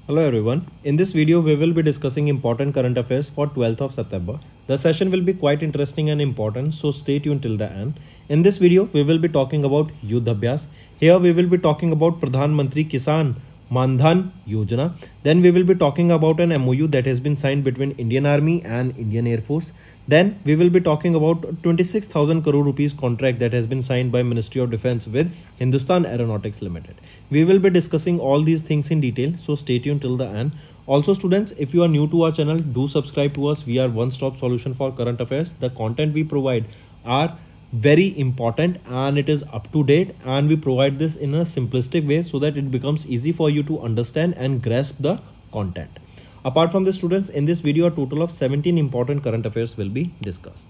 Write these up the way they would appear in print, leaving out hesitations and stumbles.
Hello everyone. In this video, we will be discussing important current affairs for 12th of September. The session will be quite interesting and important, so stay tuned till the end. In this video, we will be talking about Yuddh Abhyas. Here we will be talking about Pradhan Mantri Kisan Mandhan Yojana. Then we will be talking about an MOU that has been signed between Indian Army and Indian Air Force. Then we will be talking about 26,000 crore rupees contract that has been signed by Ministry of Defence with Hindustan Aeronautics Limited. We will be discussing all these things in detail, so stay tuned till the end. Also students, if you are new to our channel, do subscribe to us. We are one-stop solution for current affairs. The content we provide are very important and it is up to date, and we provide this in a simplistic way so that it becomes easy for you to understand and grasp the content. Apart from this students, in this video a total of 17 important current affairs will be discussed.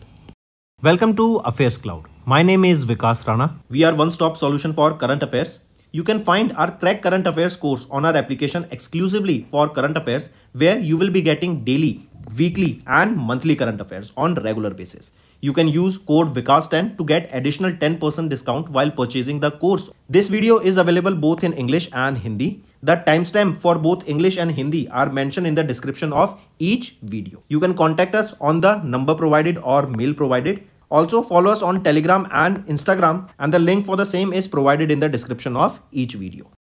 Welcome to Affairs Cloud. My name is Vikas Rana. We are one-stop solution for current affairs. You can find our Crack Current Affairs course on our application exclusively for current affairs, where you will be getting daily, weekly and monthly current affairs on regular basis. You can use code VIKAS10 to get additional 10% discount while purchasing the course. This video is available both in English and Hindi. The timestamp for both English and Hindi are mentioned in the description of each video. You can contact us on the number provided or mail provided. Also follow us on Telegram and Instagram, and the link for the same is provided in the description of each video.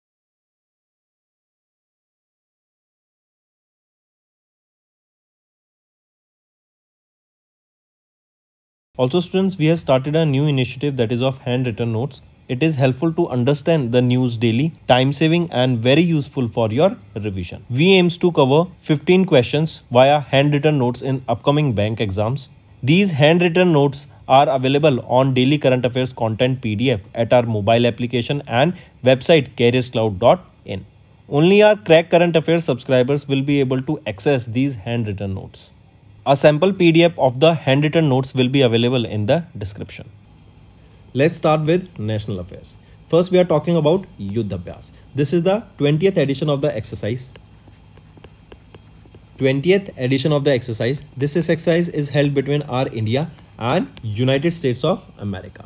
Also students, we have started a new initiative that is of handwritten notes. It is helpful to understand the news daily, time saving and very useful for your revision. We aims to cover 15 questions via handwritten notes in upcoming bank exams. These handwritten notes are available on daily current affairs content PDF at our mobile application and website careerscloud.in. Only our Crack Current Affairs subscribers will be able to access these handwritten notes. A sample PDF of the handwritten notes will be available in the description. Let's start with national affairs. First, we are talking about Yuddh Abhyas. This is the 20th edition of the exercise. 20th edition of the exercise. This exercise is held between our India and United States of America.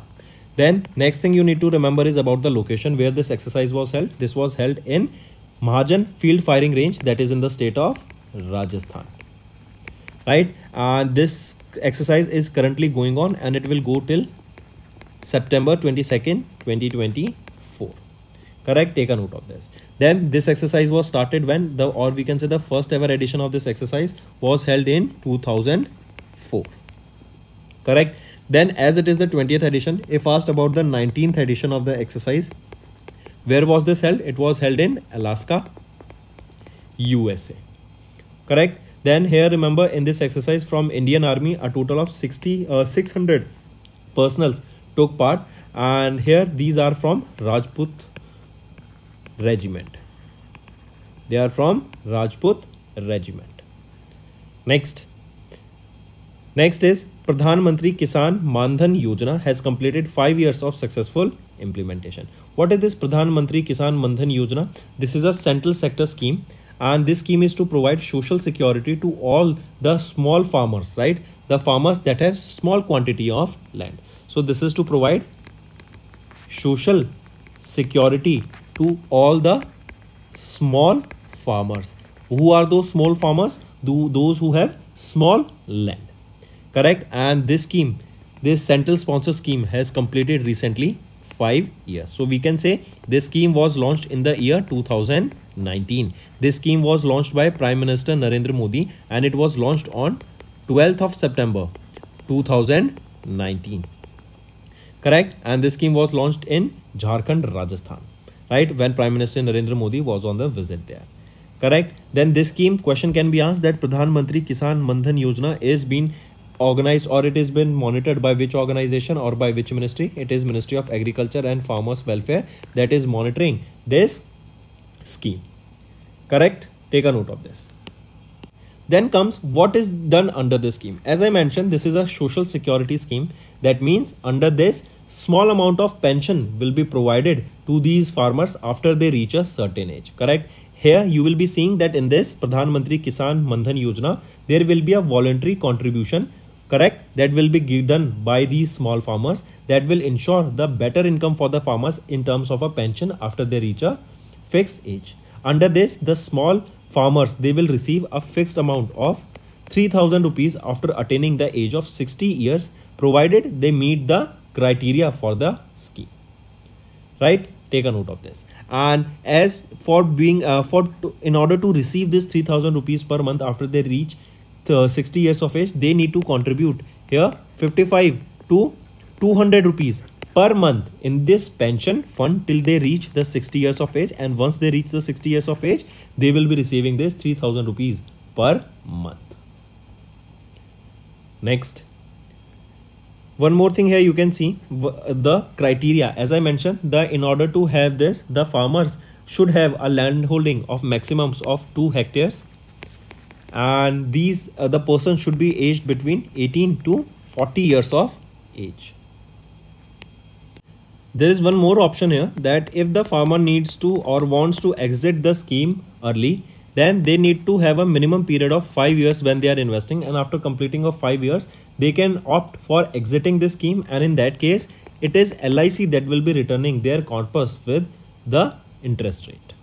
Then next thing you need to remember is about the location where this exercise was held. This was held in Mahajan Field Firing Range, that is in the state of Rajasthan. Right, and this exercise is currently going on and it will go till September 22nd, 2024. Correct, take a note of this. Then this exercise was started when the first ever edition of this exercise was held in 2004. Correct. Then as it is the 20th edition, if asked about the 19th edition of the exercise, where was this held? It was held in Alaska, USA. Correct. Then here remember, in this exercise from Indian Army a total of 600 personals took part, and here these are from Rajput regiment. They are from Rajput regiment. Next is Pradhan Mantri Kisan Mandhan Yojana has completed 5 years of successful implementation. What is this Pradhan Mantri Kisan Mandhan Yojana? This is a central sector scheme, and this scheme is to provide social security to all the small farmers, right? The farmers that have small quantity of land. So this is to provide social security to all the small farmers. Who are those small farmers? Those who have small land. Correct. And this scheme, this central sponsor scheme, has completed recently 5 years. So we can say this scheme was launched in the year 2019. This scheme was launched by Prime Minister Narendra Modi, and it was launched on 12th of September 2019. Correct. And this scheme was launched in Jharkhand, Rajasthan, right, when Prime Minister Narendra Modi was on the visit there. Correct. Then this scheme, question can be asked that Pradhan Mantri Kisan Mandhan Yojana is being organized, or it has been monitored by which organization or by which ministry? It is Ministry of Agriculture and Farmers Welfare that is monitoring this scheme. Correct. Take a note of this. Then comes what is done under this scheme. As I mentioned, this is a social security scheme. That means under this, small amount of pension will be provided to these farmers after they reach a certain age. Correct. Here you will be seeing that in this Pradhan Mantri Kisan Mandhan Yojana, there will be a voluntary contribution, correct, that will be done by these small farmers, that will ensure the better income for the farmers in terms of a pension after they reach a fixed age. Under this, the small farmers, they will receive a fixed amount of 3000 rupees after attaining the age of 60 years, provided they meet the criteria for the scheme. Right? Take a note of this. And as for being in order to receive this 3000 rupees per month after they reach 60 years of age, they need to contribute here 55 to 200 rupees per month in this pension fund till they reach the 60 years of age. And once they reach the 60 years of age, they will be receiving this 3000 rupees per month. Next, one more thing here, you can see the criteria. As I mentioned, in order to have this, the farmers should have a land holding of maximums of 2 hectares, and these the person should be aged between 18 to 40 years of age. There is one more option here, that if the farmer needs to or wants to exit the scheme early, then they need to have a minimum period of 5 years when they are investing, and after completing of 5 years they can opt for exiting this scheme, and in that case it is LIC that will be returning their corpus with the interest rate.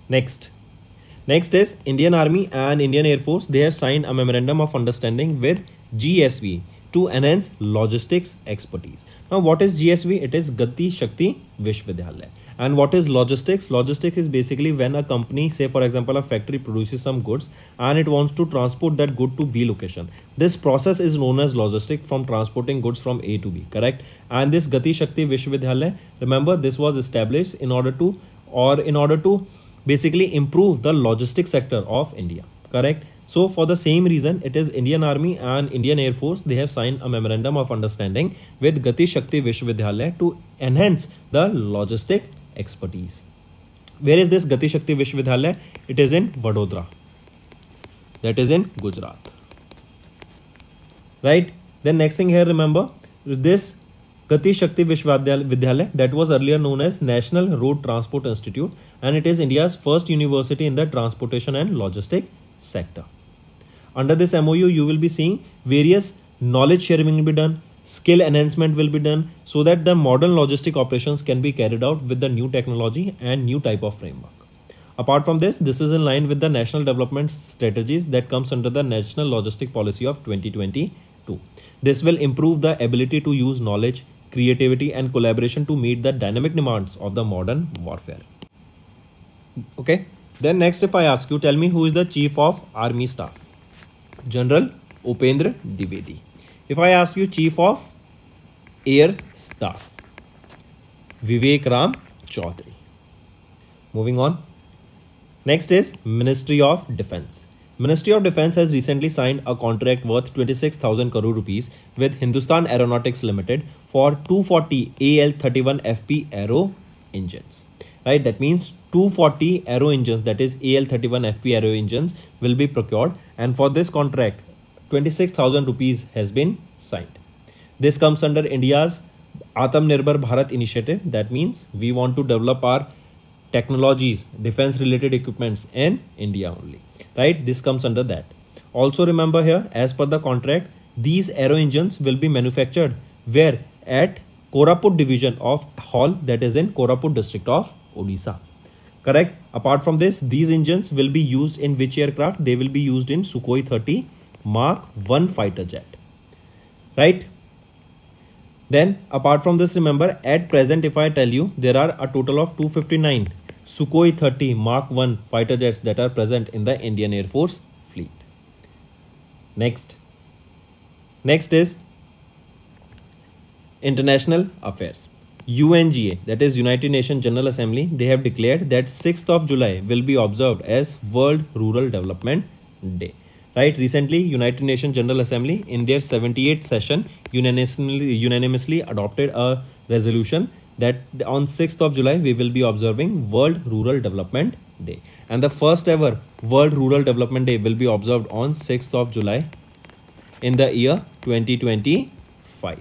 Next is Indian Army and Indian Air Force. They have signed a memorandum of understanding with GSV to enhance logistics expertise. Now what is GSV? It is Gati Shakti Vishwavidyalaya. And what is logistics? Logistics is basically when a company, say for example a factory, produces some goods and it wants to transport that good to B location. This process is known as logistics, from transporting goods from A to B, correct? And this Gati Shakti Vishwavidyalaya, remember, this was established in order to basically improve the logistics sector of India, correct? So for the same reason, it is Indian Army and Indian Air Force, they have signed a memorandum of understanding with Gati Shakti Vishwavidyalaya to enhance the logistic expertise. Where is this Gati Shakti Vishwavidyalaya? It is in Vadodara, that is in Gujarat. Right? Then next thing here, remember this Gati Shakti Vishwavidyalaya, that was earlier known as National Road Transport Institute, and it is India's first university in the transportation and logistic sector. Under this MOU, you will be seeing various knowledge sharing will be done, skill enhancement will be done, so that the modern logistic operations can be carried out with the new technology and new type of framework. Apart from this, this is in line with the national development strategies that comes under the National Logistic Policy of 2022. This will improve the ability to use knowledge, creativity and collaboration to meet the dynamic demands of the modern warfare. Okay. Then next, if I ask you, tell me who is the Chief of Army Staff? General Upendra Dwivedi. If I ask you Chief of Air Staff, Vivek Ram Chaudhary. Moving on. Next is Ministry of Defence. Ministry of Defence has recently signed a contract worth 26,000 crore rupees with Hindustan Aeronautics Limited for 240 AL-31 FP Aero engines. Right, that means 240 aero engines, that is AL-31 FP aero engines, will be procured, and for this contract 26,000 rupees has been signed. This comes under India's Atmanirbhar Bharat initiative. That means we want to develop our technologies, defense related equipments in India only, right? This comes under that. Also remember here, as per the contract, these aero engines will be manufactured where? At Koraput division of HAL, that is in Koraput district of Odisha. Correct. Apart from this, these engines will be used in which aircraft? They will be used in Sukhoi 30 Mark 1 fighter jet. Right. Then apart from this, remember, at present, if I tell you, there are a total of 259 Sukhoi 30 Mark 1 fighter jets that are present in the Indian Air Force fleet. Next is International Affairs. UNGA, that is United Nations General Assembly, they have declared that 6th of July will be observed as World Rural Development Day. Right? Recently, United Nations General Assembly in their 78th session unanimously adopted a resolution that on 6th of July we will be observing World Rural Development Day. And the first ever World Rural Development Day will be observed on 6th of July in the year 2025.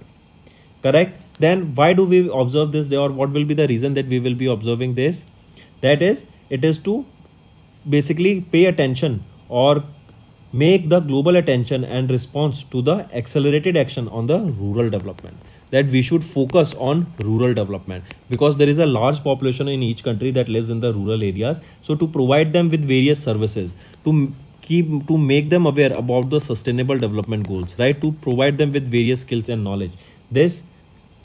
Correct? Then why do we observe this day, or what will be the reason that we will be observing this? That is, it is to basically pay attention or make the global attention and response to the accelerated action on the rural development. that we should focus on rural development, because there is a large population in each country that lives in the rural areas. So to provide them with various services, to make them aware about the sustainable development goals, right, to provide them with various skills and knowledge, this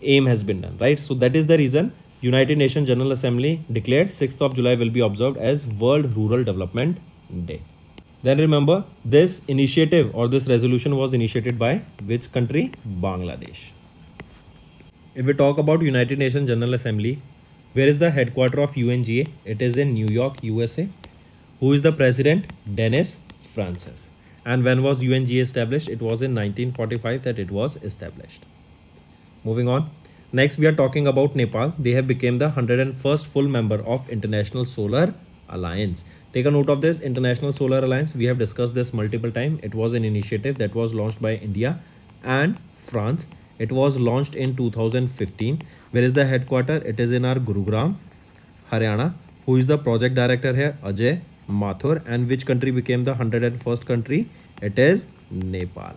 aim has been done, right? So that is the reason United Nations General Assembly declared 6th of July will be observed as World Rural Development Day. Then remember, this initiative or this resolution was initiated by which country? Bangladesh. If we talk about United Nations General Assembly, where is the headquarter of UNGA? It is in New York, USA. Who is the president? Dennis Francis. And when was UNGA established? It was in 1945 that it was established. Moving on. Next, we are talking about Nepal. They have become the 101st full member of International Solar Alliance. Take a note of this. International Solar Alliance, we have discussed this multiple times. It was an initiative that was launched by India and France. It was launched in 2015. Where is the headquarter? It is in our Gurugram, Haryana. Who is the project director here? Ajay Mathur. And which country became the 101st country? It is Nepal.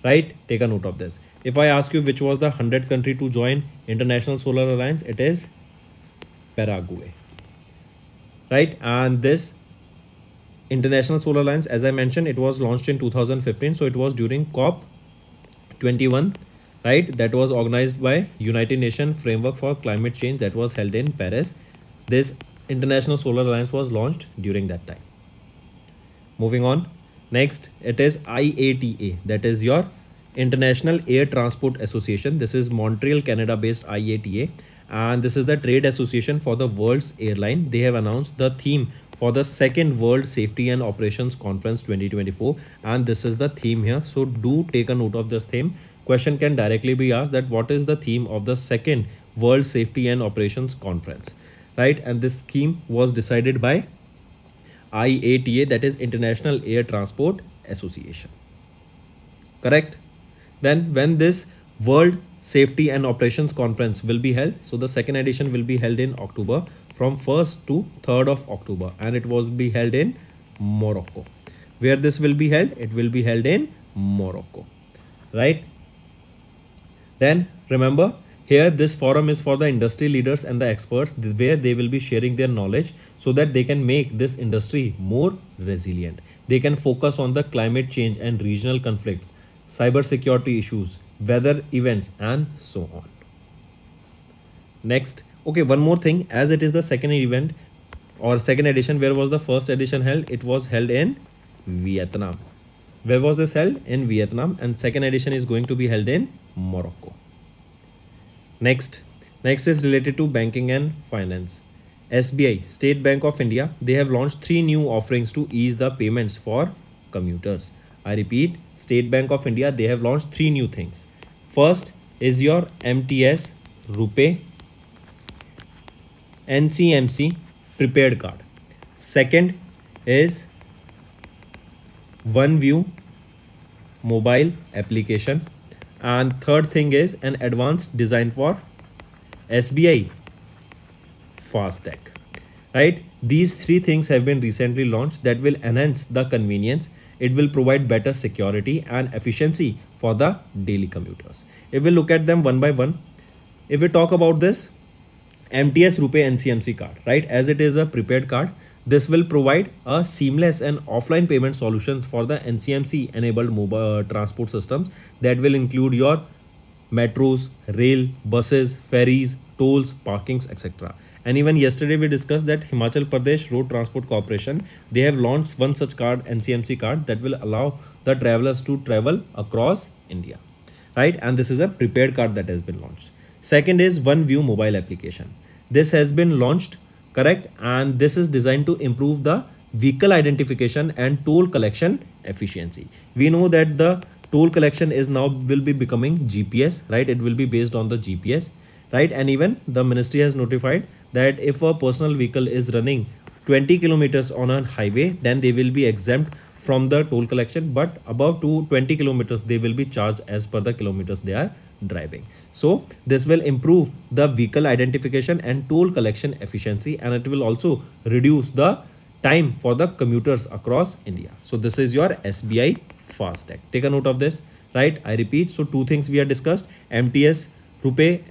Right? Take a note of this. If I ask you which was the 100th country to join International Solar Alliance, it is Paraguay. Right? And this International Solar Alliance, as I mentioned, it was launched in 2015. So it was during COP21, right? That was organized by United Nations Framework for Climate Change that was held in Paris. This International Solar Alliance was launched during that time. Moving on. Next, it is IATA, that is your International Air Transport Association. This is Montreal, Canada based IATA, and this is the trade association for the world's airline. They have announced the theme for the second World Safety and Operations Conference 2024, and this is the theme here. So do take a note of this theme. Question can directly be asked that what is the theme of the second World Safety and Operations Conference, right? And this theme was decided by IATA, that is International Air Transport Association. Correct? Then when this World Safety and Operations Conference will be held, so the second edition will be held in October from 1st to 3rd of October, and it was be held in Morocco. Where this will be held? It will be held in Morocco, right? Then remember, here this forum is for the industry leaders and the experts, where they will be sharing their knowledge so that they can make this industry more resilient. They can focus on the climate change and regional conflicts, cyber security issues, weather events, and so on. Next, okay, one more thing, as it is the second event or second edition, where was the first edition held? It was held in Vietnam. Where was this held? In Vietnam. And second edition is going to be held in Morocco. Next is related to banking and finance. SBI, State Bank of India, they have launched 3 new offerings to ease the payments for commuters. I repeat, State Bank of India, they have launched 3 new things. First is your MTS RuPay NCMC prepaid card. Second is OneView mobile application. And third thing is an advanced design for SBI FASTag, right? These 3 things have been recently launched that will enhance the convenience. It will provide better security and efficiency for the daily commuters. If we look at them one by one, if we talk about this MTS RuPay NCMC card, right? As it is a prepaid card, this will provide a seamless and offline payment solution for the NCMC enabled mobile transport systems that will include your metros, rail, buses, ferries, tolls, parkings, etc. And even yesterday we discussed that Himachal Pradesh Road Transport Corporation, they have launched one such card, NCMC card, that will allow the travelers to travel across India, right? And this is a prepaid card that has been launched. Second is OneView mobile application. This has been launched, correct? And this is designed to improve the vehicle identification and toll collection efficiency. We know that the toll collection is now will be becoming GPS, right? It will be based on the GPS, right? And even the ministry has notified that if a personal vehicle is running 20 kilometers on a highway, then they will be exempt from the toll collection, but above 20 kilometers they will be charged as per the kilometers they are driving. So this will improve the vehicle identification and toll collection efficiency, and it will also reduce the time for the commuters across India. So this is your SBI FASTag. Take a note of this. right? I repeat, so two things we are discussed: MTS, RuPay,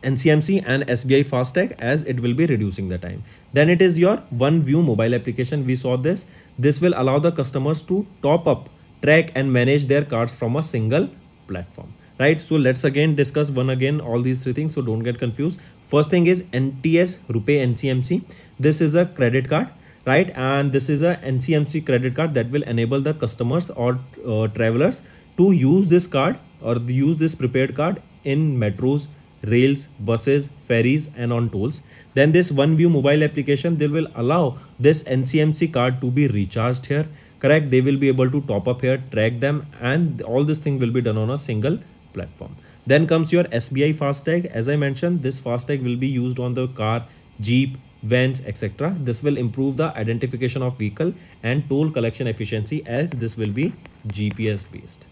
NCMC and SBI FASTag, as it will be reducing the time. Then it is your OneView mobile application. We saw this. This will allow the customers to top up, track and manage their cards from a single platform, right? So let's again discuss all these three things, so don't get confused. First thing is NTS, RuPay, NCMC. This is a credit card, right? And this is a NCMC credit card that will enable the customers or travelers to use this card or use this prepaid card in metros, rails, buses, ferries and on tolls. Then this OneView mobile application, they will allow this NCMC card to be recharged here, correct? They will be able to top up here, track them, and all this thing will be done on a single platform. Then comes your SBI FASTag. As I mentioned, this FASTag will be used on the car, jeep, vans, etc. This will improve the identification of vehicle and toll collection efficiency, as this will be GPS based,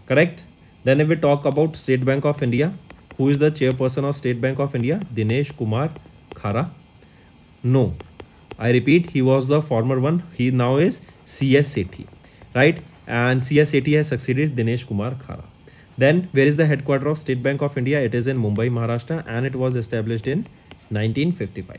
correct? Then if we talk about State Bank of India, who is the chairperson of State Bank of India? Dinesh Kumar Khara. No, I repeat, he was the former one. He now is CS Sethi, right? And CS Sethi has succeeded Dinesh Kumar Khara. Then where is the headquarters of State Bank of India? It is in Mumbai, Maharashtra, and it was established in 1955.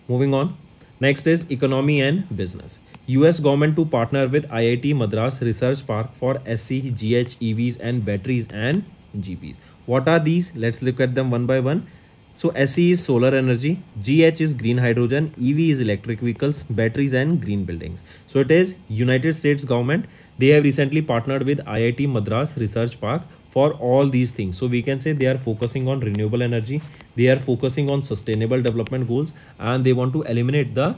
Moving on. Next is economy and business. US government to partner with IIT Madras Research Park for SC, GH, EVs and batteries and GPs. What are these? Let's look at them one by one. So SC is solar energy, GH is green hydrogen, EV is electric vehicles, batteries and green buildings. So it is United States government. They have recently partnered with IIT Madras Research Park for all these things. So we can say they are focusing on renewable energy, they are focusing on sustainable development goals, and they want to eliminate the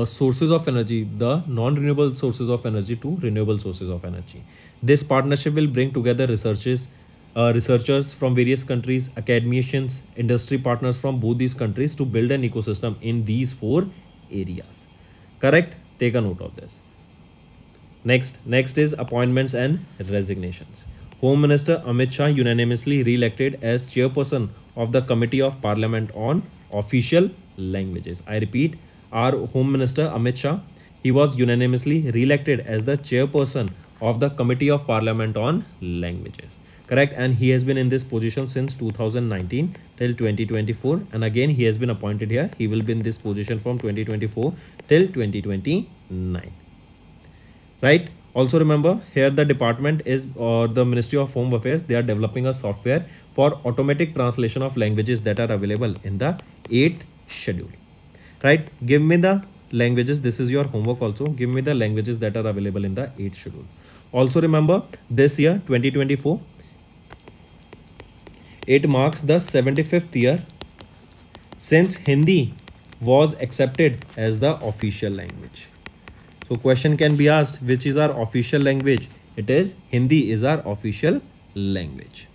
sources of energy, the non-renewable sources of energy to renewable sources of energy. This partnership will bring together researchers from various countries, academicians, industry partners from both these countries to build an ecosystem in these 4 areas. Correct? Take a note of this. Next is appointments and resignations. Home Minister Amit Shah unanimously re-elected as chairperson of the Committee of Parliament on Official Languages. I repeat, our Home Minister Amit Shah, he was unanimously re-elected as the chairperson of the Committee of Parliament on Languages, correct? And he has been in this position since 2019 till 2024, and again he has been appointed here. He will be in this position from 2024 till 2029, right? Also remember, here the department is, or the Ministry of Home Affairs, they are developing a software for automatic translation of languages that are available in the 8th schedule. Right, give me the languages. This is your homework also. Give me the languages that are available in the 8th schedule. Also remember, this year 2024, it marks the 75th year since Hindi was accepted as the official language. So question can be asked, which is our official language? It is Hindi is our official language.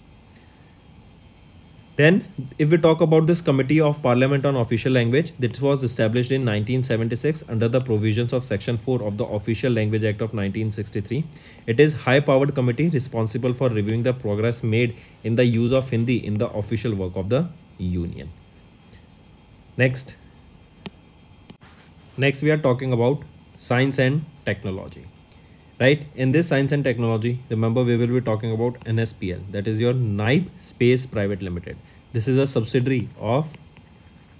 Then if we talk about this Committee of Parliament on Official Language, this was established in 1976 under the provisions of Section 4 of the Official Language Act of 1963. It is high-powered committee responsible for reviewing the progress made in the use of Hindi in the official work of the Union. Next we are talking about science and technology. Right, in this science and technology, remember we will be talking about NSPL, that is your NIBE Space Private Limited. This is a subsidiary of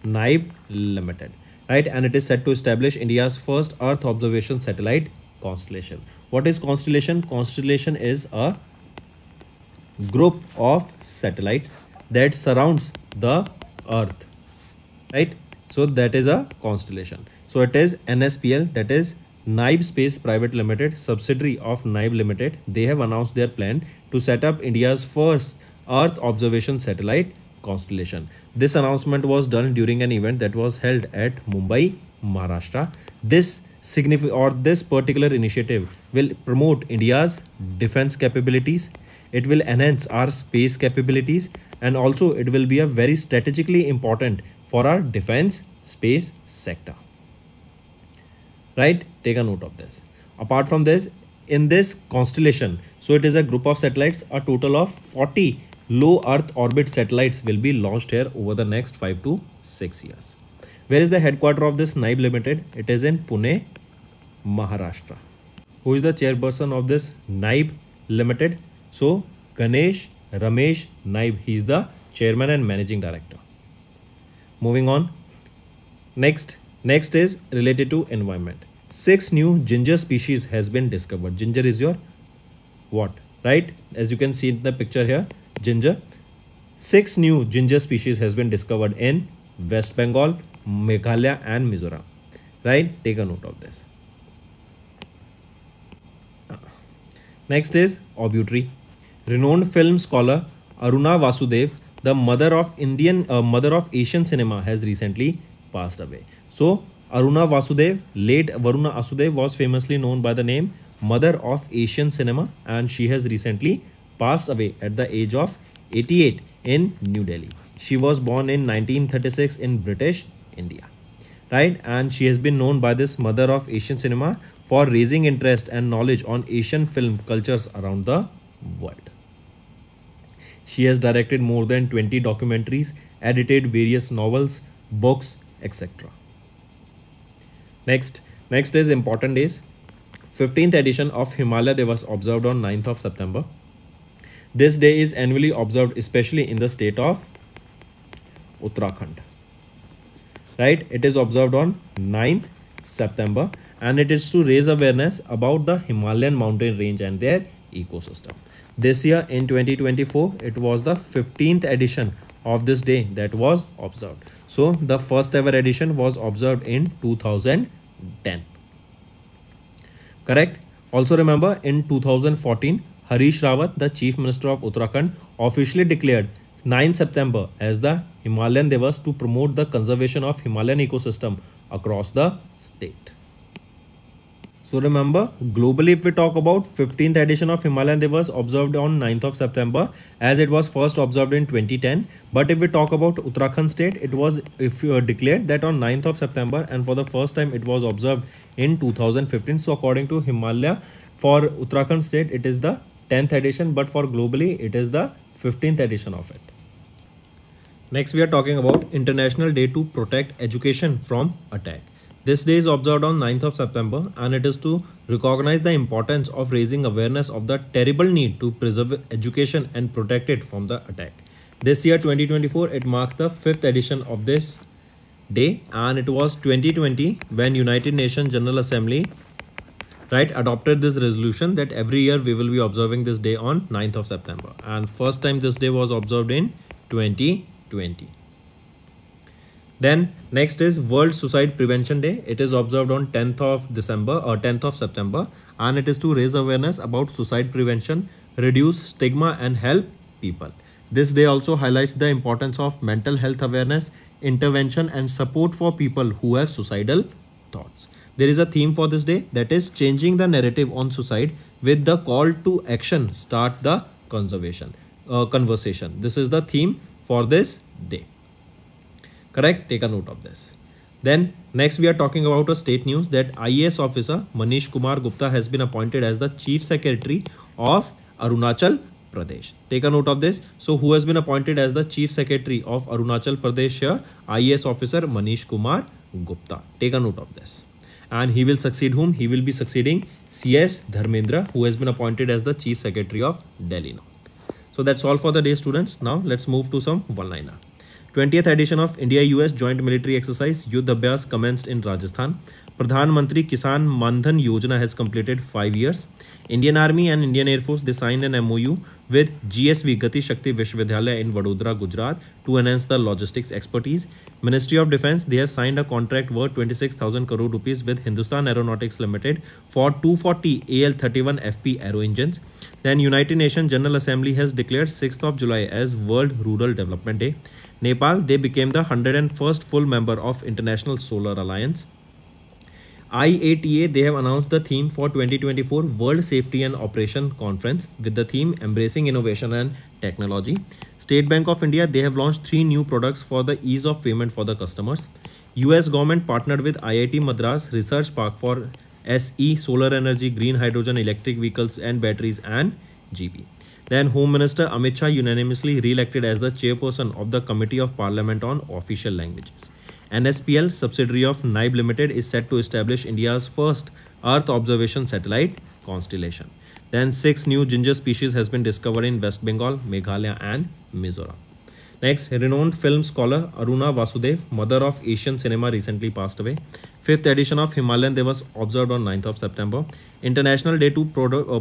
NIBE Limited, right? And it is set to establish India's first Earth observation satellite constellation. What is constellation? Constellation is a group of satellites that surrounds the Earth, right? So that is a constellation. So it is NSPL, that is NIBE Space Private Limited, subsidiary of NIBE Limited. They have announced their plan to set up India's first Earth observation satellite constellation. This announcement was done during an event that was held at Mumbai, Maharashtra. This particular initiative will promote India's defense capabilities. It will enhance our space capabilities, and also it will be a very strategically important for our defense space sector. Right, take a note of this. Apart from this, in this constellation, so it is a group of satellites, a total of 40 low Earth orbit satellites will be launched here over the next 5 to 6 years. Where is the headquarters of this NIBE Limited? It is in Pune, Maharashtra. Who is the chairperson of this NIBE Limited? So Ganesh Ramesh NIBE. He is the chairman and managing director. Moving on. Next is related to environment. 6 new ginger species has been discovered. Ginger is your what, right? As you can see in the picture here, ginger. 6 new ginger species has been discovered in West Bengal, Meghalaya and Mizoram. Right? Take a note of this. Next is obituary. Renowned film scholar Aruna Vasudev, the mother of Asian cinema, has recently passed away. So Aruna Vasudev, late Varuna Vasudev, was famously known by the name Mother of Asian Cinema, and she has recently passed away at the age of 88 in New Delhi. She was born in 1936 in British India, right? And she has been known by this Mother of Asian Cinema for raising interest and knowledge on Asian film cultures around the world. She has directed more than 20 documentaries, edited various novels, books, etc. Next is important days. 15th edition of Himalaya Divas observed on 9th of September. This day is annually observed especially in the state of Uttarakhand. Right? It is observed on 9th September and it is to raise awareness about the Himalayan mountain range and their ecosystem. This year in 2024, it was the 15th edition of this day that was observed. So the first ever edition was observed in 2010. Correct? Also remember, in 2014, Harish Rawat, the Chief Minister of Uttarakhand, officially declared 9 September as the Himalayan Divas to promote the conservation of Himalayan ecosystem across the state. So remember, globally if we talk about 15th edition of Himalayan Divas observed on 9th of September as it was first observed in 2010. But if we talk about Uttarakhand state, it was declared that on 9th of September and for the first time it was observed in 2015. So according to Himalaya, for Uttarakhand state it is the 10th edition, but for globally it is the 15th edition of it. Next we are talking about International Day to Protect Education from Attack. This day is observed on 9th of September and it is to recognize the importance of raising awareness of the terrible need to preserve education and protect it from the attack. This year 2024, it marks the 5th edition of this day and it was 2020 when United Nations General Assembly adopted this resolution that every year we will be observing this day on 9th of September, and first time this day was observed in 2020. Then next is World Suicide Prevention Day. It is observed on 10th of September and it is to raise awareness about suicide prevention, reduce stigma and help people. This day also highlights the importance of mental health awareness, intervention and support for people who have suicidal thoughts. There is a theme for this day, that is changing the narrative on suicide with the call to action, start the conversation. This is the theme for this day. Correct? Take a note of this. Then next we are talking about a state news that IAS officer Manish Kumar Gupta has been appointed as the Chief Secretary of Arunachal Pradesh. Take a note of this. So who has been appointed as the Chief Secretary of Arunachal Pradesh here? IAS officer Manish Kumar Gupta. Take a note of this. And he will succeed whom? He will be succeeding CS Dharmendra, who has been appointed as the Chief Secretary of Delhi now. So that's all for the day, students. Now let's move to some one-liner. 20th edition of India-US Joint Military Exercise Yuddh Abhyas commenced in Rajasthan. Pradhan Mantri Kisan Mandhan Yojana has completed 5 years. Indian Army and Indian Air Force, they signed an MOU with GSV Gati Shakti Vishwavidyalaya in Vadodara, Gujarat to enhance the logistics expertise. Ministry of Defence, they have signed a contract worth 26,000 crore rupees with Hindustan Aeronautics Limited for 240 AL-31 FP aero engines. Then United Nations General Assembly has declared 6th of July as World Rural Development Day. Nepal, they became the 101st full member of International Solar Alliance. IATA, they have announced the theme for 2024 World Safety and Operation Conference with the theme Embracing Innovation and Technology. State Bank of India, they have launched 3 new products for the ease of payment for the customers. US government partnered with IIT Madras Research Park for SE, solar energy, green hydrogen, electric vehicles and batteries, and GP. Then Home Minister Amit Shah unanimously re-elected as the chairperson of the Committee of Parliament on Official Languages. NSPL, subsidiary of NIBE Limited, is set to establish India's first Earth observation satellite constellation. Then 6 new ginger species has been discovered in West Bengal, Meghalaya and Mizoram. Next, renowned film scholar Aruna Vasudev, mother of Asian cinema, recently passed away. 5th edition of Himalayan Day was observed on 9th of September. International Day to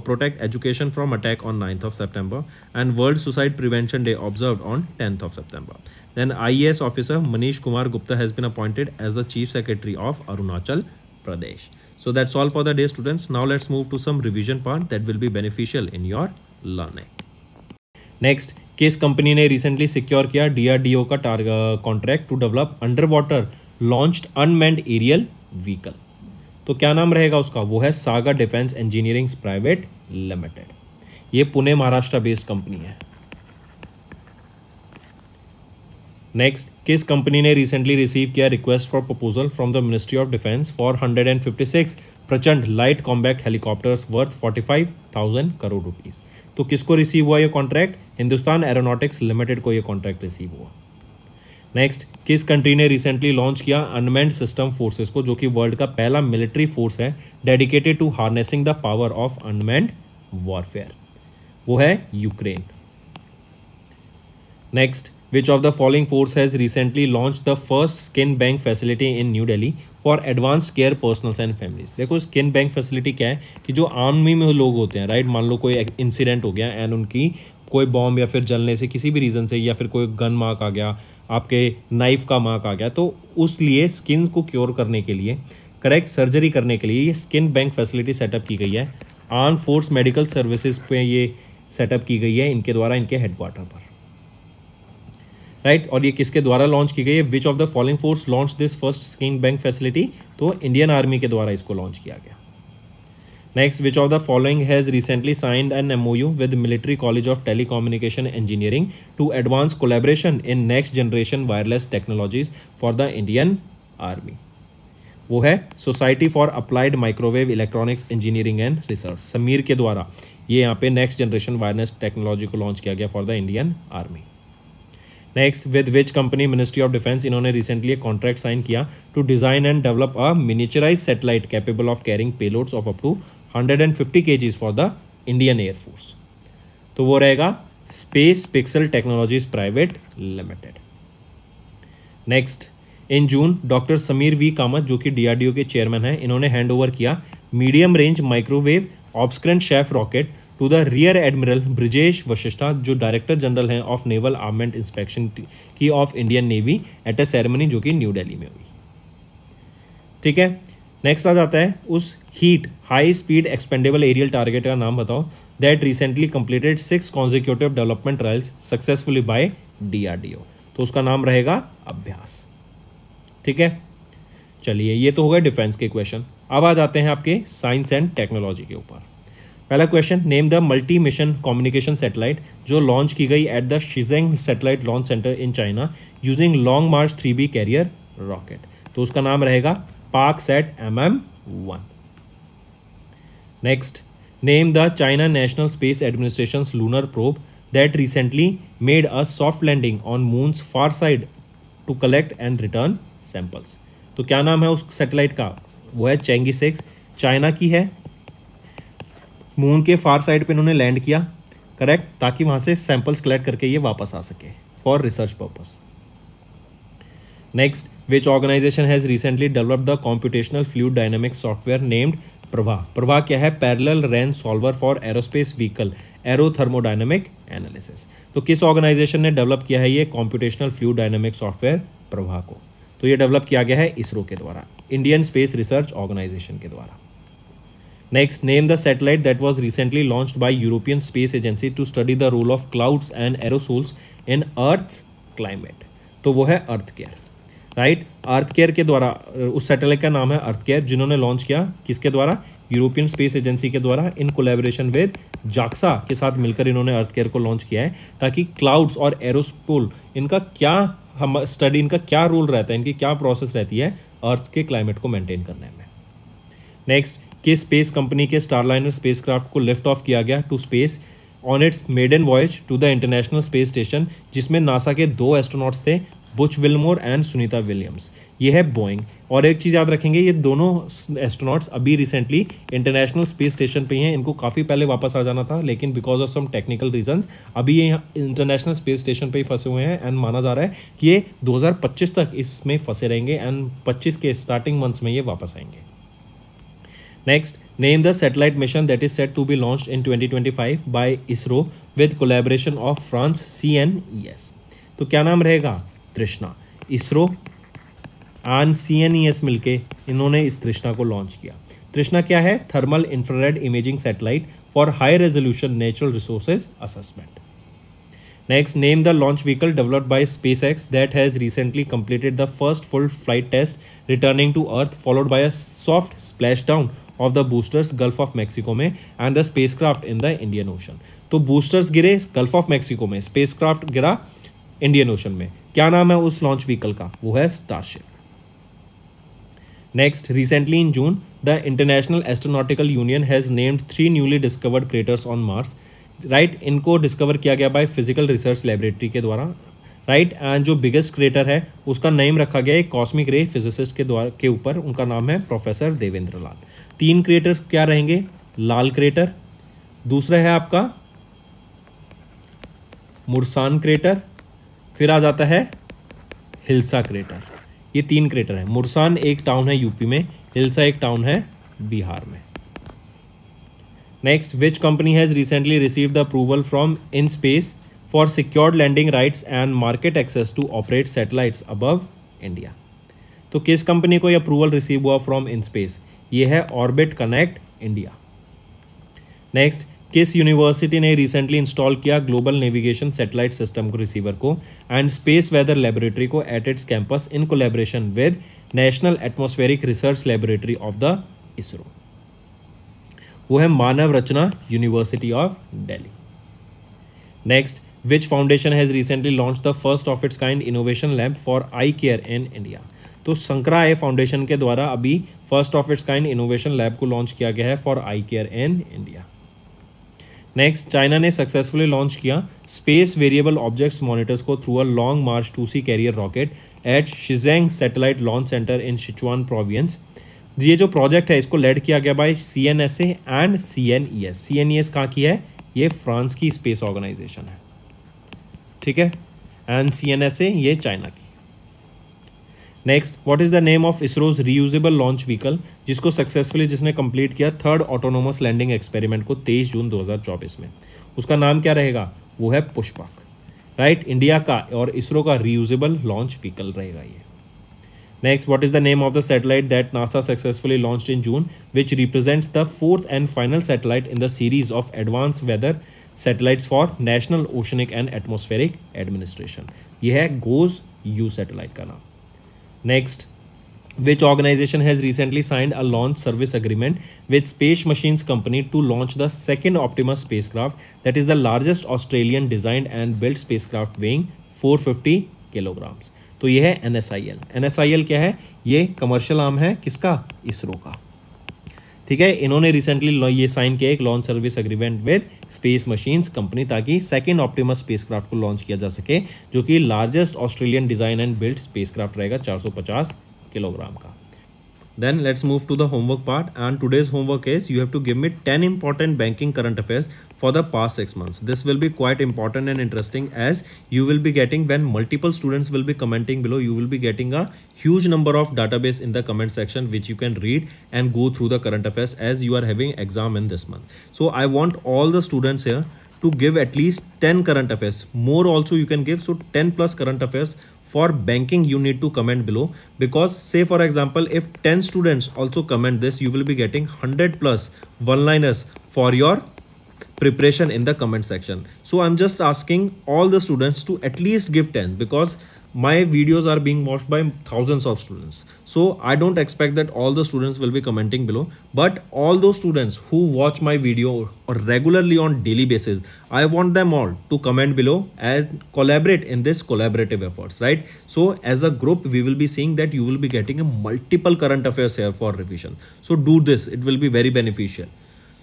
protect education from attack on 9th of September. And World Suicide Prevention Day observed on 10th of September. Then IAS officer Manish Kumar Gupta has been appointed as the Chief Secretary of Arunachal Pradesh. So that's all for the day, students. Now let's move to some revision part that will be beneficial in your learning. Next, किस company ने recently secure किया DRDO का contract to develop under water launched unmanned aerial vehicle? तो क्या नाम रहेगा उसका? वो है Sagar defence engineering private limited. ये पुणे महाराष्ट्र बेस्ड कंपनी है. नेक्स्ट, किस कंपनी ने रिसेंटली रिसीव किया request for proposal from the ministry of defence for 156 Prachand light combat helicopters worth 45,000 crore rupees? तो किसको रिसीव हुआ ये कॉन्ट्रैक्ट? हिंदुस्तान एरोनॉटिक्स लिमिटेड को ये कॉन्ट्रैक्ट रिसीव हुआ. नेक्स्ट, किस कंट्री ने रिसेंटली लॉन्च किया अनमैन्ड सिस्टम फोर्सेस को, जो कि वर्ल्ड का पहला मिलिट्री फोर्स है dedicated to harnessing the power of unmanned warfare? वो है Ukraine. Next, which of the following force has recently launched the first skin bank facility in New Delhi for advanced care personals and families? देखो skin bank facility क्या है कि जो army में लोग होते हैं, राइट, मान लो कोई इंसिडेंट हो गया एंड उनकी कोई बॉम्ब या फिर जलने से किसी भी रीज़न से, या फिर कोई गन मार्क आ गया, आपके नाइफ का मार्क आ गया, तो उस लिए स्किन को क्योर करने के लिए, करेक्ट, सर्जरी करने के लिए ये स्किन बैंक फैसिलिटी सेटअप की गई है. आर्म फोर्स मेडिकल सर्विसेज पे ये सेटअप की गई है इनके द्वारा, इनके हेडक्वार्टर पर, राइट. और ये किसके द्वारा लॉन्च की गई है? Which of the following force launch this first skin bank facility? तो इंडियन आर्मी के द्वारा इसको लॉन्च किया गया. Next, which of the following has recently signed an MOU with military college of telecommunication engineering to advance collaboration in next generation wireless technologies for the Indian army? वो है society for applied microwave electronics engineering and research, Sameer के द्वारा ये यहाँ पे next generation wireless technology को launch किया गया for the Indian army. Next, with which company ministry of defence इन्होंने रिसेंटली एक कॉन्ट्रैक्ट साइन किया to design and develop a miniaturise satellite capable of carrying payloads of up to 150 kgs for the Indian air force? तो वो रहेगा space pixel technologies private limited. Next, in June doctor Sameer V Kamat, जो कि DRDO के chairman हैं, इन्होंने hand over किया medium range microwave obscurant chaff rocket to the rear admiral Brijesh Vashishta, जो डायरेक्टर जनरल हैं ऑफ नेवल आर्मेंट इंस्पेक्शन की of Indian navy, at a ceremony जो कि न्यू दिल्ली में हुई. ठीक है. नेक्स्ट आ जाता है उस heat high speed expendable aerial target का नाम बताओ that recently completed 6 consecutive development trials successfully by DRDO. तो उसका नाम रहेगा अभ्यास. ठीक है. चलिए, ये तो हो गए डिफेंस के क्वेश्चन. अब आ जाते हैं आपके साइंस एंड टेक्नोलॉजी के ऊपर. पहला question, name the multi mission communication satellite जो लॉन्च की गई at the Xichang satellite launch centre in China using Long March 3B carrier rocket? तो उसका नाम रहेगा PakSat MM-1. Next, name the China National Space Administration lunar probe that recently made a soft landing on moon's far side to collect and return samples? तो क्या नाम है उस satellite का? वो है चेंगी 6, चाइना की है, मून के फार साइड पे इन्होंने लैंड किया, करेक्ट, ताकि वहां से सैंपल्स कलेक्ट करके ये वापस आ सके for research purpose. Next, which organisation has recently developed the computational fluid dynamics software named Prabha? Prabha क्या है? Parallel RANS solver for aerospace vehicle aerothermodynamic analysis. तो किस ऑर्गेनाइजेशन ने डेवलप किया है ये computational fluid dynamic software Prabha को? तो ये डेवलप किया गया है इसरो के द्वारा, इंडियन स्पेस रिसर्च ऑर्गेनाइजेशन के द्वारा. Next, name the satellite that was recently launched by European Space Agency to study the role of clouds and aerosols in Earth's climate. तो वो है अर्थकेयर, राइट. अर्थकेयर के द्वारा, उस सैटेलाइट का नाम है अर्थकेयर, जिन्होंने लॉन्च किया किसके द्वारा? यूरोपियन स्पेस एजेंसी के द्वारा, इन कोलैबोरेशन विद जाक्सा के साथ मिलकर इन्होंने अर्थकेयर को लॉन्च किया है, ताकि क्लाउड्स और एरोसोल इनका क्या स्टडी, इनका क्या रोल रहता है, इनकी क्या प्रोसेस रहती है अर्थ के क्लाइमेट को मेंटेन करने में. नेक्स्ट, किस स्पेस कंपनी के स्टारलाइनर स्पेसक्राफ्ट को लिफ्ट ऑफ किया गया to space on its maiden voyage to the international space station, जिसमें नासा के 2 एस्ट्रोनॉट्स थे Butch Wilmore and Sunita Williams. ये है बोइंग। और एक चीज़ याद रखेंगे, ये दोनों एस्ट्रोनॉट्स अभी रिसेंटली इंटरनेशनल स्पेस स्टेशन पे ही हैं। इनको काफ़ी पहले वापस आ जाना था, लेकिन because of some technical reasons अभी ये इंटरनेशनल स्पेस स्टेशन पे ही फंसे हुए हैं। एंड माना जा रहा है कि ये 2025 तक इसमें फंसे रहेंगे एंड 25 के स्टार्टिंग मंथ्स में ये वापस आएंगे। Next, name the satellite mission that is set to be launched in 2025 by ISRO with collaboration of France CNES। तो क्या नाम रहेगा? तृष्णा। इसरो एंड CNES मिलके इन्होंने इस तृष्णा को लॉन्च किया। तृष्णा क्या है? Thermal infrared imaging satellite for high resolution natural resources assessment. Next, name the launch vehicle developed by SpaceX that has recently completed the first full flight test returning to Earth, followed by a soft splashdown of the boosters Gulf of Mexico में and the spacecraft in the Indian Ocean। तो boosters गिरे Gulf of Mexico में, spacecraft गिरा Indian Ocean में। क्या नाम है उस launch vehicle का? वो है Starship। Next, recently in June, the International Astronautical Union has named 3 newly discovered craters on Mars। Right, इनको डिस्कवर किया गया बाय फिजिकल रिसर्च लेबोरेटरी के द्वारा। राइट, एंड जो बिगेस्ट क्रेटर है उसका नेम रखा गया है कॉस्मिक रे फिजिसिस्ट के ऊपर। उनका नाम है प्रोफेसर देवेंद्र लाल। 3 क्रेटर्स क्या रहेंगे? लाल क्रेटर, दूसरा है आपका मुरसान क्रेटर, फिर आ जाता है हिल्सा क्रेटर। ये 3 क्रेटर है। मुरसान एक टाउन है यूपी में, हिल्सा एक टाउन है बिहार में। Next, which company has recently received the approval from InSpace for secured landing rights and market access to operate satellites above India? तो किस कंपनी को ये अप्रूवल रिसीव हुआ फ्रॉम InSpace? ये है ऑर्बिट कनेक्ट इंडिया। नेक्स्ट, किस university ने recently install किया ग्लोबल नेविगेशन सैटेलाइट सिस्टम को रिसीवर को एंड स्पेस वेदर लेबोरेटरी को at its campus in collaboration with National Atmospheric Research Laboratory of the ISRO? वो है Manav Rachna university of Delhi. Next, which foundation has recently launch the first of its kind innovation lab for eye care in India? तो Sankara foundation के द्वारा अभी first of its kind innovation lab को launch किया गया है for eye care in India. Next, China ने successfully launch किया स्पेस वेरिएबल ऑब्जेक्ट्स मॉनिटर्स को through a Long March 2C carrier rocket at Xichang satellite launch centre in Sichuan province. ये जो project है इसको लेड किया गया बाय CNSA एंड CNES। CNES कहाँ की है? ये फ्रांस की स्पेस ऑर्गेनाइजेशन है, ठीक है, एंड CNSA ये चाइना की। Next, what is the name of ISRO's reusable launch vehicle जिसको सक्सेसफुली जिसने कंप्लीट किया 3rd ऑटोनोमस लैंडिंग एक्सपेरिमेंट को 23 जून 2024 में? उसका नाम क्या रहेगा? वो है पुष्पक। राइट, इंडिया का और इसरो का रीयूजेबल लॉन्च व्हीकल रहेगा ये। Next, what is the name of the satellite that NASA successfully launched in June, which represents the 4th and final satellite in the series of advanced weather satellites for National Oceanic and Atmospheric Administration? यह है GOES-U satellite का नाम। Next, which organization has recently signed a launch service agreement with Space Machines Company to launch the second Optimus spacecraft that is the largest Australian designed and built spacecraft weighing 450 kilograms? तो ये है NSIL। NSIL क्या है? ये commercial arm है किसका? इसरो का, ठीक है। इन्होंने रिसेंटली ये साइन किया एक launch service agreement with space machines company ताकि सेकेंड ऑप्टिमस स्पेसक्राफ्ट को लॉन्च किया जा सके, जो कि largest Australian design and build spacecraft रहेगा 450 किलोग्राम का। Then let's move to the homework part, and today's homework is you have to give me 10 important banking current affairs for the past 6 months. This will be quite important and interesting as you will be getting, when multiple students will be commenting below, you will be getting a huge number of database in the comment section which you can read and go through the current affairs as you are having exam in this month. So I want all the students here to give at least 10 current affairs. More also you can give, so 10 plus current affairs for banking you need to comment below, because say for example if 10 students also comment this, you will be getting 100 plus one-liners for your preparation in the comment section. So I'm just asking all the students to at least give 10, because my videos are being watched by thousands of students, so I don't expect that all the students will be commenting below, but all those students who watch my video or regularly on daily basis, I want them all to comment below and collaborate in this collaborative efforts, right? So as a group we will be seeing that you will be getting a multiple current affairs here for revision, so do this, it will be very beneficial.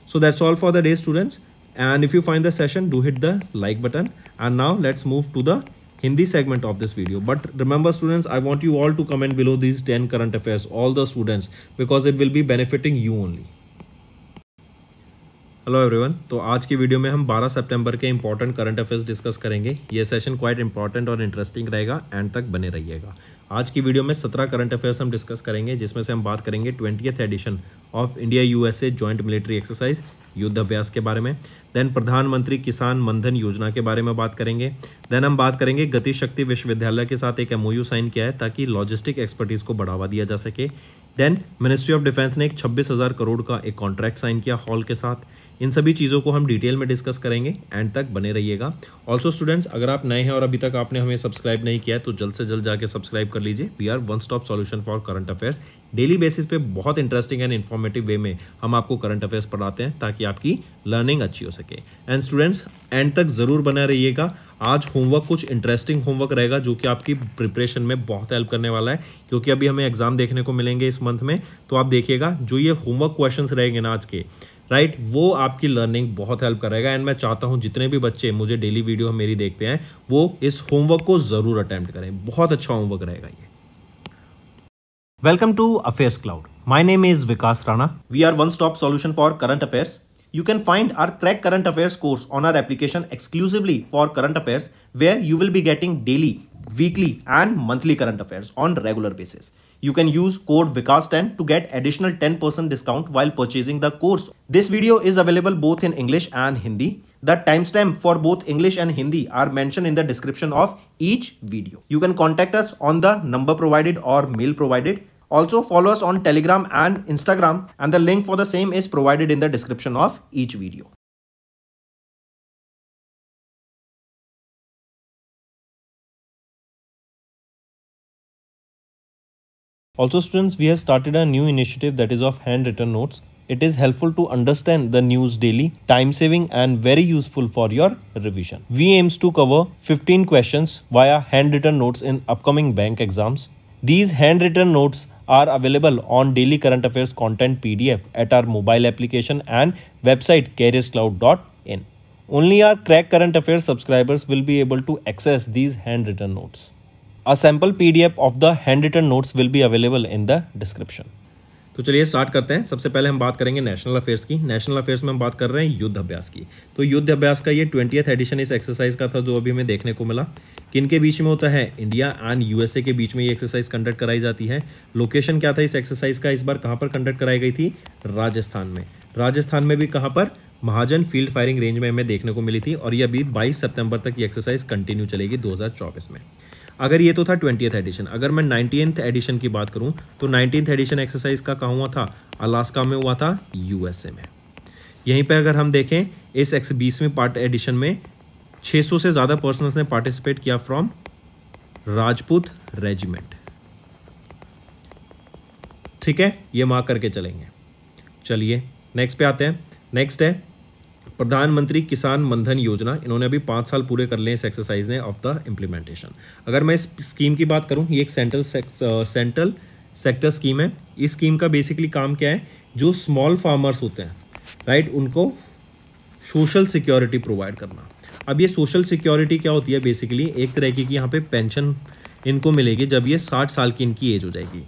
So that's all for the day students, and if you find the session, do hit the like button, and now let's move to the Hindi segment of this video. But remember students, I want you all to comment below these 10 current affairs, all the students, because it will be benefiting you only. Hello everyone, तो आज की video में हम 12 सितंबर के important current affairs discuss करेंगे। ये session quite important और interesting रहेगा, एंड तक बने रहिएगा। आज की वीडियो में 17 करंट अफेयर्स हम डिस्कस करेंगे, जिसमें से हम बात करेंगे 20th edition of India USA joint military exercise Yudh Abhyas के बारे में। देन प्रधानमंत्री किसान मनधन योजना के बारे में बात करेंगे। देन हम बात करेंगे गति शक्ति विश्वविद्यालय के साथ एक एमओयू साइन किया है ताकि लॉजिस्टिक एक्सपर्टीज को बढ़ावा दिया जा सके। देन मिनिस्ट्री ऑफ डिफेंस ने एक 26,000 करोड़ का एक कॉन्ट्रैक्ट साइन किया हॉल के साथ। इन सभी चीज़ों को हम डिटेल में डिस्कस करेंगे, एंड तक बने रहिएगा। ऑल्सो स्टूडेंट्स, अगर आप नए हैं और अभी तक आपने हमें सब्सक्राइब नहीं किया है तो जल्द से जल्द जाके सब्सक्राइब कर लीजिए। We are one stop solution for current affairs. Daily basis पे बहुत इंटरेस्टिंग एंड इन्फॉर्मेटिव वे में हम आपको करंट अफेयर्स पढ़ाते हैं ताकि आपकी लर्निंग अच्छी हो सके। एंड स्टूडेंट्स, एंड तक ज़रूर बना रहिएगा। आज होमवर्क कुछ इंटरेस्टिंग होमवर्क रहेगा जो कि आपकी प्रिपरेशन में बहुत हेल्प करने वाला है, क्योंकि अभी हमें एग्जाम देखने को मिलेंगे इस मंथ में। तो आप देखिएगा जो ये होमवर्क क्वेश्चंस रहेंगे ना आज के, राइट, वो आपकी लर्निंग बहुत हेल्प करेगा। एंड मैं चाहता हूं जितने भी बच्चे मुझे डेली वीडियो मेरी देखते हैं वो इस होमवर्क को जरूर अटेम्प्ट करें। बहुत अच्छा होमवर्क रहेगा ये। Welcome to affairs cloud. My name is Vikas Rana. We are one stop solution for current affairs. You can find our Crack Current Affairs course on our application exclusively for current affairs, where you will be getting daily, weekly and monthly current affairs on regular basis. You can use code VIKAS10 to get additional 10% discount while purchasing the course. This video is available both in English and Hindi. The timestamp for both English and Hindi are mentioned in the description of each video. You can contact us on the number provided or mail provided. Also follow us on Telegram and Instagram, and the link for the same is provided in the description of each video. Also students, we have started a new initiative that is of handwritten notes. It is helpful to understand the news daily, time saving and very useful for your revision. We aims to cover 15 questions via handwritten notes in upcoming bank exams. These handwritten notes are available on daily current affairs content PDF at our mobile application and website careerscloud.in. Only our Crack Current Affairs subscribers will be able to access these handwritten notes. A sample PDF of the handwritten notes will be available in the description. तो चलिए start करते हैं। सबसे पहले हम बात करेंगे national affairs की। नेशनल अफेयर्स में हम बात कर रहे हैं युद्ध अभ्यास की। तो युद्ध अभ्यास का ये 20th एडिशन इस एक्सरसाइज का था जो अभी हमें देखने को मिला। किन के बीच में होता है? इंडिया एंड यूएसए के बीच में ये एक्सरसाइज कंडक्ट कराई जाती है। लोकेशन क्या था इस एक्सरसाइज का? इस बार कहाँ पर कंडक्ट कराई गई थी? राजस्थान में। राजस्थान में भी कहाँ पर? महाजन फील्ड फायरिंग रेंज में हमें देखने को मिली थी, और ये अभी 22 सितंबर तक ये एक्सरसाइज कंटिन्यू चलेगी 2024 में। अगर ये तो था 20th एडिशन। अगर मैं 19th एडिशन की बात करूं तो 19th एडिशन एक्सरसाइज का कहाँ हुआ था? अलास्का में हुआ था, यूएसए में। यहीं पे अगर हम देखें इस 20वीं पार्ट एडिशन में 600 से ज़्यादा पर्सनल्स ने पार्टिसिपेट किया फ्रॉम राजपूत रेजिमेंट। ठीक है, ये मार्क करके चलेंगे। चलिए नेक्स्ट पे आते हैं। नेक्स्ट है प्रधानमंत्री किसान मनधन योजना। इन्होंने अभी 5 साल पूरे कर लिए इस एक्सरसाइज ने ऑफ द इम्प्लीमेंटेशन। अगर मैं इस स्कीम की बात करूं, ये एक सेंट्रल सेक्टर स्कीम है। इस स्कीम का बेसिकली काम क्या है? जो स्मॉल फार्मर्स होते हैं, राइट, उनको सोशल सिक्योरिटी प्रोवाइड करना। अब ये सोशल सिक्योरिटी क्या होती है? बेसिकली एक तरह की यहाँ पे पेंशन इनको मिलेगी जब ये 60 साल की इनकी एज हो जाएगी।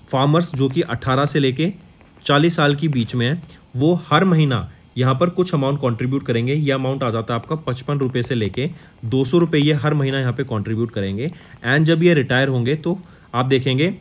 फार्मर्स जो कि 18 से लेके 40 साल की बीच में है, वो हर महीना यहाँ पर कुछ अमाउंट कंट्रीब्यूट करेंगे। ये अमाउंट आ जाता है आपका 55 रुपये से लेके 200 रुपये, ये हर महीना यहाँ पे कंट्रीब्यूट करेंगे। एंड जब ये रिटायर होंगे तो आप देखेंगे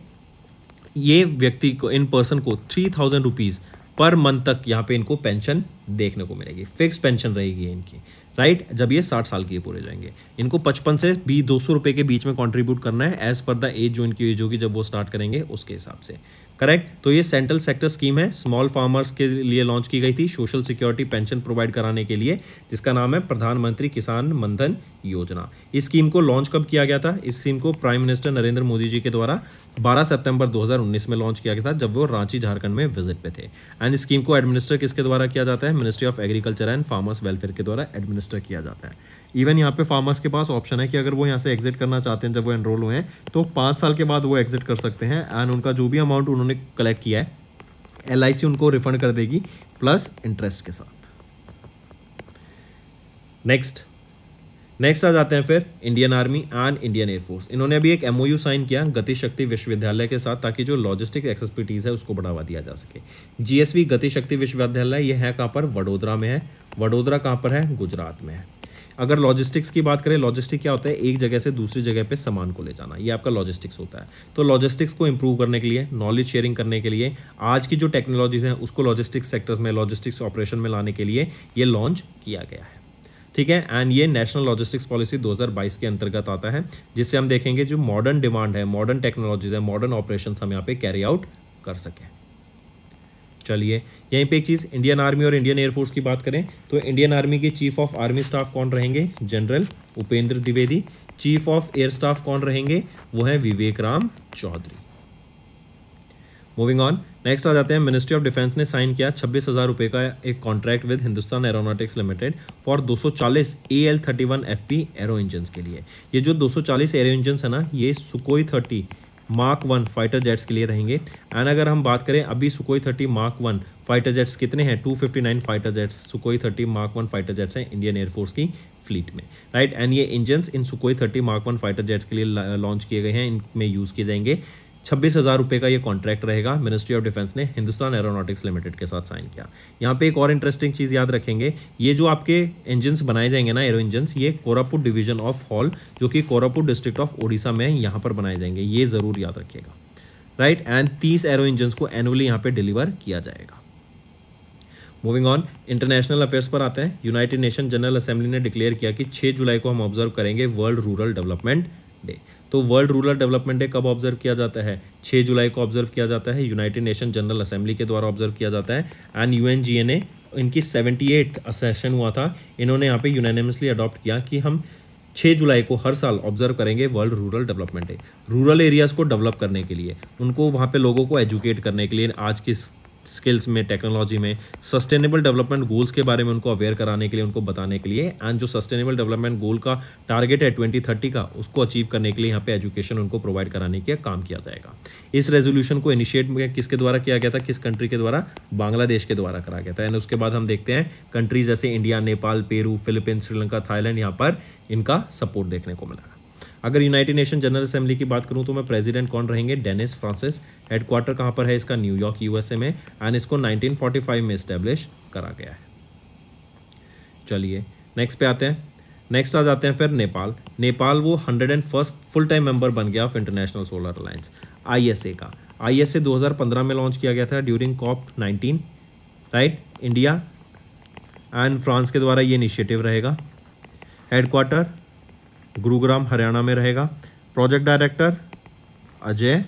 ये व्यक्ति को, इन पर्सन को 3000 रुपीज़ पर मंथ तक यहाँ पे इनको पेंशन देखने को मिलेगी। फिक्स पेंशन रहेगी इनकी, राइट, जब ये 60 साल के पूरे जाएंगे। इनको 55 से 200 रुपये के बीच में कंट्रीब्यूट करना है एज पर द एज जो इनकी एज होगी जब वो स्टार्ट करेंगे उसके हिसाब से। करेक्ट। तो ये सेंट्रल सेक्टर स्कीम है, स्मॉल फार्मर्स के लिए लॉन्च की गई थी सोशल सिक्योरिटी पेंशन प्रोवाइड कराने के लिए, जिसका नाम है प्रधानमंत्री किसान मनधन योजना। इस स्कीम को लॉन्च कब किया गया था? इस स्कीम को प्राइम मिनिस्टर नरेंद्र मोदी जी के द्वारा 12 सितंबर 2019 में लॉन्च किया गया था, जब वो रांची झारखंड में विजिट पे थे। एंड इस स्कीम को एडमिनिस्टर किसके द्वारा किया जाता है? Ministry of agriculture and farmers welfare के द्वारा एडमिनिस्टर किया जाता है। इवन यहाँ पे फार्मर्स के पास ऑप्शन है कि अगर वो यहाँ से एग्जिट करना चाहते हैं, जब वो एनरोल हुए हैं तो 5 साल के बाद वो एग्जिट कर सकते हैं। एंड उनका जो भी अमाउंट उन्होंने कलेक्ट किया है LIC उनको रिफंड कर देगी प्लस इंटरेस्ट के साथ। नेक्स्ट आ जाते हैं फिर Indian army and Indian air force. इन्होंने अभी एक MOU साइन किया गति शक्ति विश्वविद्यालय के साथ, ताकि जो लॉजिस्टिक एक्सपर्टीज है उसको बढ़ावा दिया जा सके। GSV गति शक्ति विश्वविद्यालय ये है कहाँ पर, वडोदरा में है। वडोदरा कहाँ पर है, गुजरात में है। अगर लॉजिस्टिक्स की बात करें, लॉजिस्टिक क्या होता है, एक जगह से दूसरी जगह पे सामान को ले जाना, ये आपका लॉजिस्टिक्स होता है। तो लॉजिस्टिक्स को इंप्रूव करने के लिए, नॉलेज शेयरिंग करने के लिए, आज की जो टेक्नोलॉजीज हैं उसको लॉजिस्टिक्स सेक्टर्स में, लॉजिस्टिक्स ऑपरेशन में लाने के लिए ये लॉन्च किया गया है। ठीक है, एंड ये नेशनल लॉजिस्टिक्स पॉलिसी 2022 के अंतर्गत आता है, जिससे हम देखेंगे जो मॉडर्न डिमांड है, मॉडर्न टेक्नोलॉजीज है, मॉडर्न ऑपरेशन हम यहाँ पे कैरी आउट कर सकें। चलिए यहीं पे एक चीज़, इंडियन आर्मी और इंडियन एयरफोर्स की बात करें तो इंडियन आर्मी के चीफ ऑफ आर्मी स्टाफ कौन रहेंगे, general Upendra Dwivedi. Chief of air staff कौन रहेंगे, वो है Vivek Ram Chaudhary. Moving on, next आ जाते हैं, मिनिस्ट्री ऑफ डिफेंस ने साइन किया 26,000 रुपये का एक contract with Hindustan aeronautics limited for 240 AL-31 FP aero engines के लिए। ये जो 240 एरो इंजन्स है ना, ये सुकोई 30 Mark 1 फाइटर जेट्स के लिए रहेंगे। एंड अगर हम बात करें अभी सुकोई 30 Mark 1 फाइटर जेट्स कितने हैं, 259 fighter jets सुकोई 30 Mark 1 fighter jets हैं इंडियन एयरफोर्स की फ्लीट में, राइट। एंड ये इंजन्स इन सुकोई 30 Mark 1 फाइटर जेट्स के लिए लॉन्च किए गए हैं, इनमें यूज़ किए जाएंगे। 26,000 रुपये का ये कॉन्ट्रैक्ट रहेगा, मिनिस्ट्री ऑफ डिफेंस ने हिंदुस्तान एरोनॉटिक्स लिमिटेड के साथ साइन किया। यहाँ पे एक और इंटरेस्टिंग चीज़ याद रखेंगे, ये जो आपके इंजन्स बनाए जाएंगे ना, एरो इंजन्स, ये कोरापुट डिवीजन ऑफ हॉल जो कि कोरापुट डिस्ट्रिक्ट ऑफ ओडिशा में यहाँ पर बनाए जाएंगे, ये ज़रूर याद रखिएगा, राइट। एंड 30 एरो इंजन्स को एनुअली यहाँ पे डिलीवर किया जाएगा। मूविंग ऑन, इंटरनेशनल अफेयर्स पर आते हैं। यूनाइटेड नेशन जनरल असेंबली ने डिक्लेयर किया कि 6 जुलाई को हम ऑब्जर्व करेंगे वर्ल्ड रूरल डेवलपमेंट डे। तो वर्ल्ड रूरल डेवलपमेंट डे कब ऑब्जर्व किया जाता है, 6 जुलाई को ऑब्जर्व किया जाता है, यूनाइटेड नेशन जनरल असेंबली के द्वारा ऑब्जर्व किया जाता है। एंड UNGA ने इनकी 78 सेशन हुआ था, इन्होंने यहाँ पे यूनानिमसली अडॉप्ट किया कि हम 6 जुलाई को हर साल ऑब्जर्व करेंगे world Rural Development day. Rural areas को डेवलप करने के लिए, उनको वहाँ पे लोगों को एजुकेट करने के लिए, आज की स्किल्स में, टेक्नोलॉजी में, सस्टेनेबल डेवलपमेंट गोल्स के बारे में उनको अवेयर कराने के लिए, उनको बताने के लिए। एंड जो सस्टेनेबल डेवलपमेंट गोल का टारगेट है 2030 का, उसको अचीव करने के लिए यहाँ पे एजुकेशन उनको प्रोवाइड कराने का काम किया जाएगा। इस रेजोल्यूशन को इनिशिएट किसके द्वारा किया गया था, किस कंट्री के द्वारा, बांग्लादेश के द्वारा करा गया था। एंड उसके बाद हम देखते हैं कंट्रीज जैसे India, Nepal, Peru, Philippines, Sri Lanka, Thailand, यहाँ पर इनका सपोर्ट देखने को मिला। अगर यूनाइटेड नेशन जनरल असेंबली की बात करूं तो मैं प्रेसिडेंट कौन रहेंगे, डेनिस फ्रांसिस। हेडक्वार्टर कहां पर है इसका, न्यूयॉर्क USA में। एंड इसको 1945 में इस्टेब्लिश करा गया है। चलिए नेक्स्ट पे आते हैं। नेक्स्ट आ जाते हैं फिर नेपाल। नेपाल वो 101st फुल टाइम मेंबर बन गया of International Solar alliance ISA का। ISA 2015 में लॉन्च किया गया था during COP19, right. India and France के द्वारा ये इनिशिएटिव रहेगा। हेडक्वार्टर गुरुग्राम हरियाणा में रहेगा। प्रोजेक्ट डायरेक्टर अजय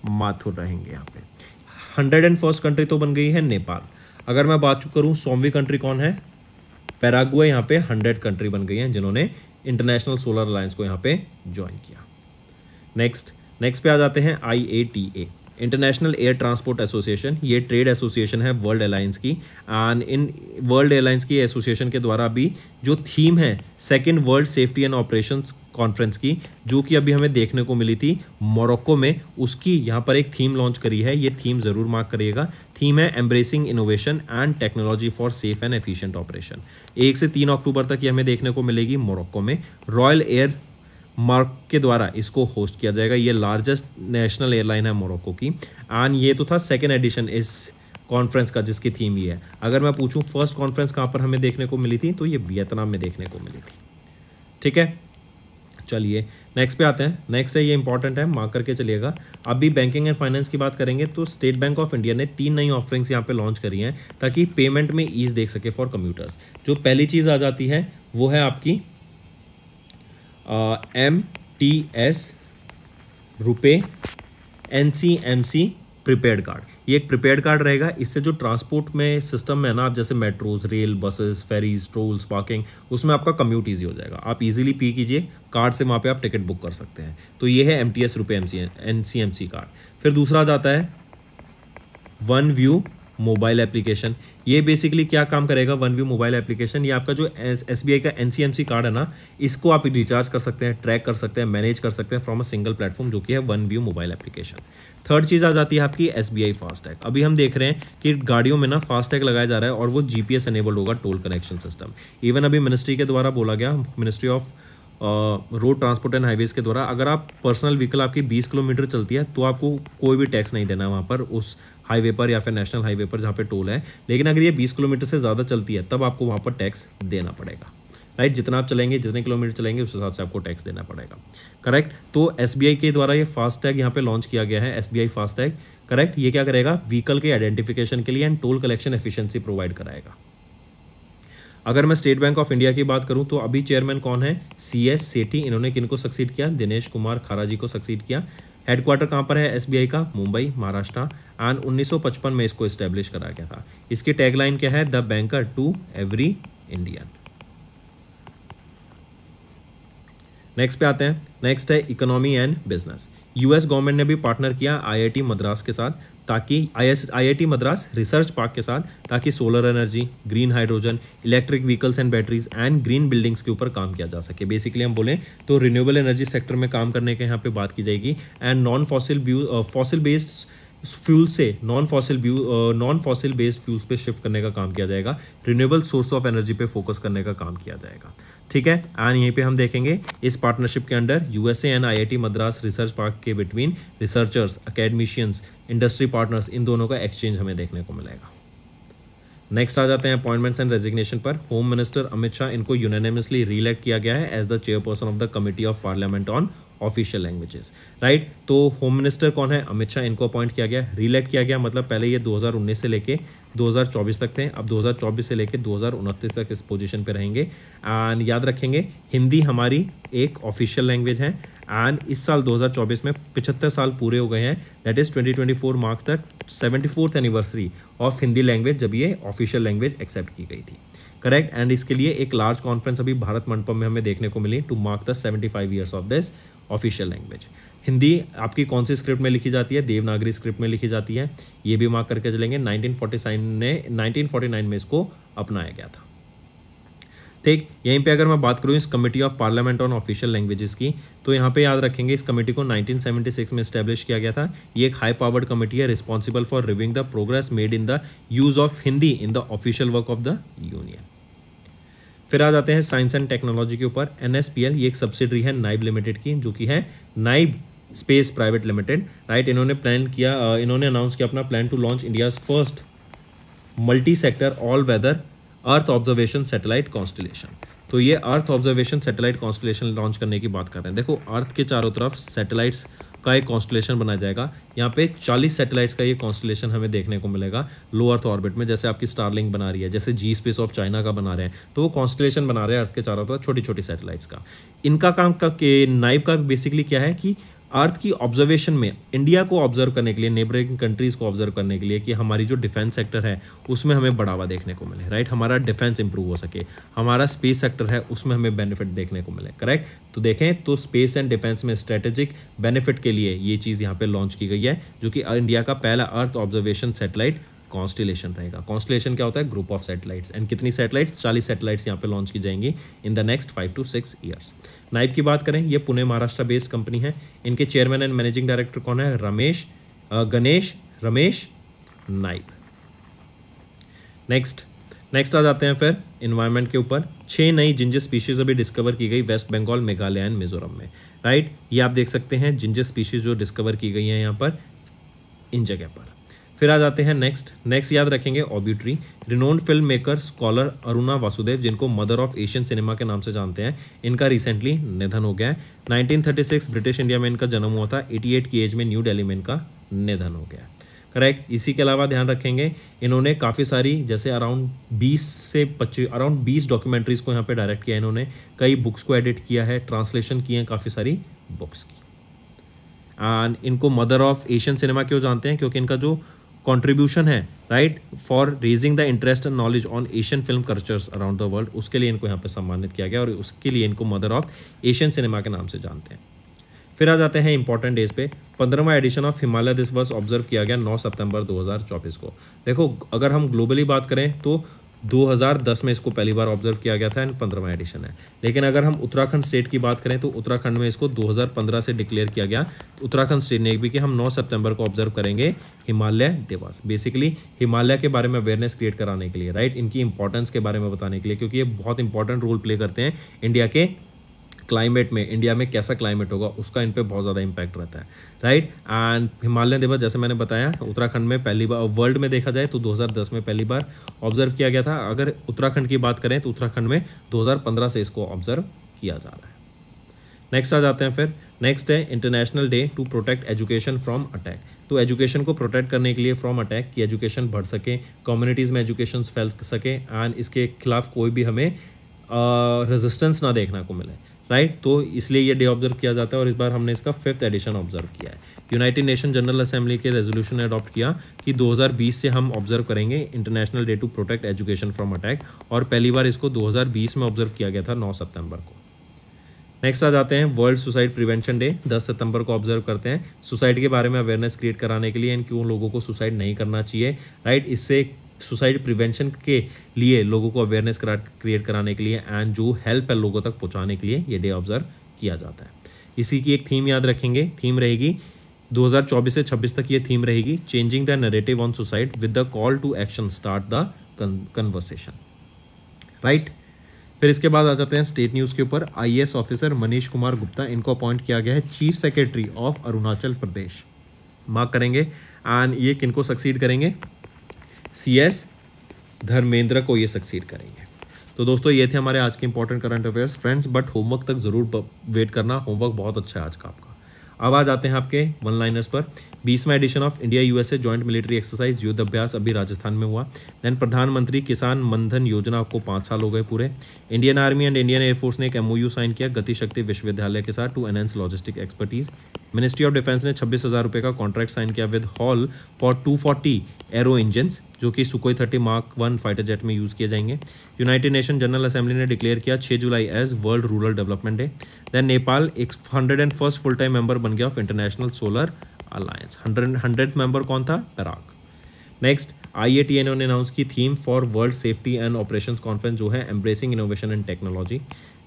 माथुर रहेंगे यहाँ पे। 101st कंट्री तो बन गई है नेपाल। अगर मैं बात करूँ 100वीं कंट्री कौन है, पैराग्वे यहाँ पे 100 कंट्री बन गई हैं जिन्होंने इंटरनेशनल सोलर अलायंस को यहाँ पे ज्वाइन किया। नेक्स्ट पे आ जाते हैं IATA, international air transport association. ये ट्रेड एसोसिएशन है वर्ल्ड एयरलाइंस की। एंड इन वर्ल्ड एयरलाइंस की एसोसिएशन के द्वारा अभी जो थीम है second world safety and operations conference की, जो कि अभी हमें देखने को मिली थी मोरक्को में, उसकी यहाँ पर एक थीम लॉन्च करी है। ये थीम ज़रूर मार्क करिएगा। थीम है embracing innovation and technology for safe and efficient operation. 1 से 3 अक्टूबर तक ये हमें देखने को मिलेगी मोरक्को में। रॉयल एयर मार्क के द्वारा इसको होस्ट किया जाएगा। ये लार्जेस्ट नेशनल एयरलाइन है मोरक्को की। एंड ये तो था सेकेंड एडिशन इस कॉन्फ्रेंस का जिसकी थीम ये है। अगर मैं पूछूं फर्स्ट कॉन्फ्रेंस कहाँ पर हमें देखने को मिली थी, तो ये वियतनाम में देखने को मिली थी। ठीक है, चलिए नेक्स्ट पे आते हैं। नेक्स्ट है, ये इंपॉर्टेंट है, मार्क करके चलिएगा। अभी बैंकिंग एंड फाइनेंस की बात करेंगे तो स्टेट बैंक ऑफ इंडिया ने 3 नई ऑफरिंग्स यहाँ पे लॉन्च करी हैं ताकि पेमेंट में ईज देख सके फॉर कम्यूटर्स। जो पहली चीज़ आ जाती है वो है आपकी MTS RuPay NCMC prepaid card. ये एक प्रीपेड कार्ड रहेगा। इससे जो ट्रांसपोर्ट में सिस्टम में है ना, आप जैसे metros, rail, buses, ferries, tolls, parking, उसमें आपका कम्यूट ईजी हो जाएगा। आप इजीली पे कीजिए कार्ड से, वहाँ पे आप टिकट बुक कर सकते हैं। तो ये है MTS रुपे NCMC कार्ड। फिर दूसरा जाता है वन व्यू मोबाइल एप्लीकेशन। ये बेसिकली क्या काम करेगा, वन व्यू मोबाइल एप्लीकेशन, ये आपका जो SBI का NCMC कार्ड है ना, इसको आप रिचार्ज कर सकते हैं, ट्रैक कर सकते हैं, मैनेज कर सकते हैं फ्रॉम अ सिंगल प्लेटफॉर्म, जो कि है one view mobile application. Third चीज़ आ जाती है आपकी SBI फास्टैग। अभी हम देख रहे हैं कि गाड़ियों में ना फास्टैग लगाया जा रहा है और वो GPS एनेबल्ड होगा, टोल कनेक्शन सिस्टम। इवन अभी मिनिस्ट्री के द्वारा बोला गया, ministry of road transport and highways के द्वारा अगर आप पर्सनल व्हीकल आपकी 20 किलोमीटर चलती है तो आपको कोई भी टैक्स नहीं देना है वहाँ पर, उस हाईवे पर या फिर नेशनल हाईवे पर जहाँ पे टोल है। लेकिन अगर ये 20 किलोमीटर से ज़्यादा चलती है तब आपको वहाँ पर टैक्स देना पड़ेगा, राइट। जितना आप चलेंगे, जितने किलोमीटर चलेंगे, उस हिसाब से आपको टैक्स देना पड़ेगा, करेक्ट। तो SBI के द्वारा ये फास्टैग यहाँ पे लॉन्च किया गया है, SBI फास्टैग, करेक्ट। ये क्या करेगा, व्हीकल के आइडेंटिफिकेशन के लिए and told collection efficiency provide कराएगा। अगर मैं स्टेट बैंक ऑफ इंडिया की बात करूं तो अभी चेयरमैन कौन है, CS सेठी। इन्होंने किनको सक्सीड किया, दिनेश कुमार खारा जी को सक्सीड किया। हेडक्वार्टर कहाँ पर है SBI का, मुंबई, महाराष्ट्र। एंड 1955 में इसको इस्टेब्लिश करा गया था। इसकी टैगलाइन क्या है, the banker to every Indian. Next पे आते हैं, नेक्स्ट है economy and business. US government ने भी पार्टनर किया IIT मद्रास के साथ, ताकि IIT मद्रास रिसर्च पार्क के साथ, ताकि solar energy, green hydrogen, electric vehicles and batteries and green buildings के ऊपर काम किया जा सके। बेसिकली हम बोलें तो रिन्यूएबल एनर्जी सेक्टर में काम करने के यहाँ पे बात की जाएगी and non fossil based fuel से नॉन फॉसिल बेस्ड फ्यूल्स पे शिफ्ट करने का काम किया जाएगा, रिन्यूएबल सोर्स ऑफ एनर्जी पे फोकस करने का काम किया जाएगा, ठीक है। एंड यहीं पे हम देखेंगे इस पार्टनरशिप के अंडर USA एंड IIT मद्रास रिसर्च पार्क के between researchers, academicians, industry partners, इन दोनों का एक्सचेंज हमें देखने को मिलेगा। नेक्स्ट आ जाते हैं अपॉइंटमेंट्स एंड रेजिग्नेशन पर। होम मिनिस्टर अमित शाह, इनको यूनानिमसली रीइलेक्ट किया गया है as the chairperson of the committee of parliament on official languages, right. तो होम मिनिस्टर कौन है, अमित शाह, इनको अपॉइंट किया गया, रीइलेक्ट किया गया। मतलब पहले ये 2019 से लेके 2024 तक थे, अब 2024 से लेके 2029 तक इस पोजीशन पे रहेंगे। एंड याद रखेंगे हिंदी हमारी एक ऑफिशियल लैंग्वेज है एंड इस साल 2024 में 75 साल पूरे हो गए हैं। That is 2024 marks the 74th anniversary of Hindi language, जब ये ऑफिशियल लैंग्वेज एक्सेप्ट की गई थी, करेक्ट। एंड इसके लिए एक लार्ज कॉन्फ्रेंस अभी भारत मंडपम में हमें देखने को मिली to mark the 75 years of this official language. Hindi आपकी कौन सी स्क्रिप्ट में लिखी जाती है, देवनागरी स्क्रिप्ट में लिखी जाती है, ये भी मार्क करके चलेंगे। 1949 में इसको अपनाया गया था, ठीक। यहीं पे अगर मैं बात करूँ इस committee of parliament on official languages की, तो यहाँ पे याद रखेंगे इस कमेटी को 1976 में इस्टेब्लिश किया गया था। ये एक हाई पावर्ड कमेटी है responsible for reviewing the progress made in the use of Hindi in the official work of the union. फिर आ जाते हैं साइंस एंड टेक्नोलॉजी के ऊपर। NSPL ये एक सब्सिडरी है नाइब लिमिटेड की, जो कि है Nibe space private limited, right. इन्होंने अनाउंस किया अपना plan to launch India's first multi sector all weather earth observation satellite constellation. तो ये earth observation satellite constellation launch करने की बात कर रहे हैं। देखो अर्थ के चारों तरफ सैटेलाइट्स का एक कॉन्स्टलेशन बनाया जाएगा। यहाँ पे 40 सैटेलाइट्स का ये कॉन्स्टलेशन हमें देखने को मिलेगा लो अर्थ ऑर्बिट में, जैसे आपकी स्टारलिंक बना रही है, जैसे जी स्पेस ऑफ चाइना का बना रहे हैं, तो वो कॉन्स्टलेशन बना रहे हैं अर्थ के चारों तरफ छोटी छोटी सैटेलाइट्स का। इनका काम का नाइब का बेसिकली क्या है कि अर्थ की ऑब्जर्वेशन में इंडिया को ऑब्जर्व करने के लिए, नेबरिंग कंट्रीज को ऑब्जर्व करने के लिए कि हमारी जो डिफेंस सेक्टर है उसमें हमें बढ़ावा देखने को मिले, राइट। हमारा डिफेंस इंप्रूव हो सके, हमारा स्पेस सेक्टर है उसमें हमें बेनिफिट देखने को मिले, करेक्ट। तो देखें तो स्पेस एंड डिफेंस में स्ट्रेटेजिक बेनिफिट के लिए ये चीज़ यहाँ पे लॉन्च की गई है, जो कि इंडिया का पहला अर्थ ऑब्जर्वेशन सैटेलाइट कॉन्स्टलेशन रहेगा। कॉन्स्टलेशन क्या होता है, ग्रुप ऑफ सैटेलाइट्स। एंड कितनी सैटेलाइट्स, 40 सैटेलाइट्स यहाँ पे लॉन्च की जाएंगी in the next 5 to 6 years. नाइब की बात करें, ये पुणे महाराष्ट्र बेस्ड कंपनी है। इनके चेयरमैन एंड मैनेजिंग डायरेक्टर कौन है, गणेश रमेश नाइब। नेक्स्ट आ जाते हैं फिर इन्वायरमेंट के ऊपर। 6 नई जिंजर स्पीशीज अभी डिस्कवर की गई वेस्ट बंगाल, मेघालय एंड मिजोरम में, राइट। ये आप देख सकते हैं जिंजर स्पीशीज जो डिस्कवर की गई हैं यहाँ पर इन जगह पर। फिर आ जाते हैं नेक्स्ट याद रखेंगे obituary. Renowned film maker scholar Aruna Vasudev, जिनको मदर ऑफ एशियन सिनेमा के नाम से जानते हैं, इनका रिसेंटली निधन हो गया है। 1936 ब्रिटिश इंडिया में इनका जन्म हुआ था। 88 की एज में न्यू दिल्ली में इनका निधन हो गया, करेक्ट। इसी के अलावा ध्यान रखेंगे इन्होंने काफ़ी सारी, जैसे अराउंड 20 डॉक्यूमेंट्रीज को यहाँ पे डायरेक्ट किया इन्होंने, कई बुक्स को एडिट किया है, ट्रांसलेशन किए हैं काफ़ी सारी बुक्स की। एंड इनको मदर ऑफ एशियन सिनेमा क्यों जानते हैं, क्योंकि इनका जो कंट्रीब्यूशन है, right, for raising the interest and knowledge on Asian film cultures around the world, उसके लिए इनको यहाँ पे सम्मानित किया गया और उसके लिए इनको मदर ऑफ एशियन सिनेमा के नाम से जानते हैं। फिर आ जाते हैं इंपॉर्टेंट डेज पे। 15वां एडिशन ऑफ हिमालय दिस वर्ष ऑब्जर्व किया गया 9 सितंबर 2024 को। देखो अगर हम ग्लोबली बात करें तो 2010 में इसको पहली बार ऑब्जर्व किया गया था एंड 15वां एडिशन है। लेकिन अगर हम उत्तराखंड स्टेट की बात करें तो उत्तराखंड में इसको 2015 से डिक्लेयर किया गया। उत्तराखंड स्टेट ने भी कि हम 9 सितंबर को ऑब्जर्व करेंगे हिमालय दिवस, बेसिकली हिमालय के बारे में अवेयरनेस क्रिएट कराने के लिए, राइट, इनकी इंपॉर्टेंस के बारे में बताने के लिए, क्योंकि ये बहुत इंपॉर्टेंट रोल प्ले करते हैं इंडिया के क्लाइमेट में, इंडिया में कैसा क्लाइमेट होगा उसका इन पे बहुत ज़्यादा इम्पैक्ट रहता है, राइट। एंड हिमालयन दिवस जैसे मैंने बताया उत्तराखंड में पहली बार, वर्ल्ड में देखा जाए तो 2010 में पहली बार ऑब्जर्व किया गया था। अगर उत्तराखंड की बात करें तो उत्तराखंड में 2015 से इसको ऑब्जर्व किया जा रहा है। नेक्स्ट आ जाते हैं फिर, नेक्स्ट है international day to protect education from attack. तो एजुकेशन को प्रोटेक्ट करने के लिए फ्रॉम अटैक, की एजुकेशन बढ़ सके, कम्युनिटीज़ में एजुकेशन फैल सके एंड इसके खिलाफ कोई भी हमें रेजिस्टेंस ना देखने को मिले, राइट। तो इसलिए ये डे ऑब्जर्व किया जाता है और इस बार हमने इसका 5th एडिशन ऑब्जर्व किया है। यूनाइटेड नेशन जनरल असेंबली के रेजोल्यूशन ने अडॉप्ट किया कि 2020 से हम ऑब्जर्व करेंगे international day to protect education from attack, और पहली बार इसको 2020 में ऑब्जर्व किया गया था 9 सितंबर को। नेक्स्ट आ जाते हैं वर्ल्ड सुसाइड प्रिवेंशन डे, 10 सितंबर को ऑब्जर्व करते हैं सुसाइड के बारे में अवेयरनेस क्रिएट कराने के लिए एंड क्यों लोगों को सुसाइड नहीं करना चाहिए, राइट। इससे सुसाइड प्रिवेंशन के लिए लोगों को अवेयरनेस क्रिएट कराने के लिए एंड जो हेल्प है लोगों तक पहुंचाने के लिए ये डे ऑब्जर्व किया जाता है। इसी की एक थीम याद रखेंगे, थीम रहेगी 2024 से 26 तक ये थीम रहेगी, changing the narrative on suicide with the call to action start the conversation, right. फिर इसके बाद आ जाते हैं स्टेट न्यूज़ के ऊपर। IAS ऑफिसर मनीष कुमार गुप्ता, इनको अपॉइंट किया गया है chief secretary of Arunachal Pradesh. Mark करेंगे एंड ये किनको सक्सीड करेंगे, CS धर्मेंद्र को ये सक्सीड करेंगे। तो दोस्तों ये थे हमारे आज के important current affairs friends, but homework तक जरूर वेट करना, होमवर्क बहुत अच्छा है आज का आपका। अब आ जाते हैं आपके वन लाइनर्स पर। 20वां edition of India USA joint military exercise Yudh Abhyas अभी राजस्थान में हुआ। देन प्रधानमंत्री किसान मनधन योजना को 5 साल हो गए पूरे। Indian army and Indian air force ने एक MOU साइन किया गति शक्ति विश्वविद्यालय के साथ to enhance logistic expertise. Ministry of defence ने 26,000 रुपये का कॉन्ट्रैक्ट साइन किया with HAL for 240 aero engines जो कि सुकोई 30 Mark 1 फाइटर जेट में यूज़ किए जाएंगे। यूनाइटेड नेशन जनरल असेंबली ने डिक्लेयर किया 6 जुलाई as World Rural Development Day. Then Nepal एक 101st फुल टाइम मेंबर बन गया of International Solar Alliance. 100th member कौन था, पराग। नेक्स्ट IATN ने अनाउंस की theme for world safety and operations conference जो है embracing innovation and technology.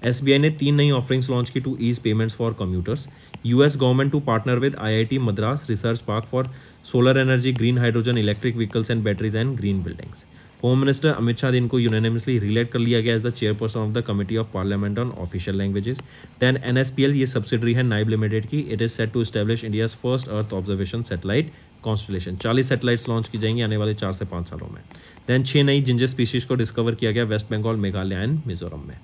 SBI ने 3 नई ऑफरिंग्स लॉन्च की to ease payments for commuters. US government to partner with IIT Madras research park for solar energy, green hydrogen, electric vehicles and batteries and green buildings. Home minister Amit Shah इनको unanimously relate कर लिया गया as the chairperson of the committee of parliament on official languages. Then NSPL ये subsidiary है Nibe limited की, it is set to establish India's first earth observation satellite constellation. 40 satellites launch की जाएंगी आने वाले 4 से 5 सालों में। देन 6 नई जिंजर स्पीशीज को डिस्कवर किया गया वेस्ट बंगाल, मेघालय एंड मिजोरम में।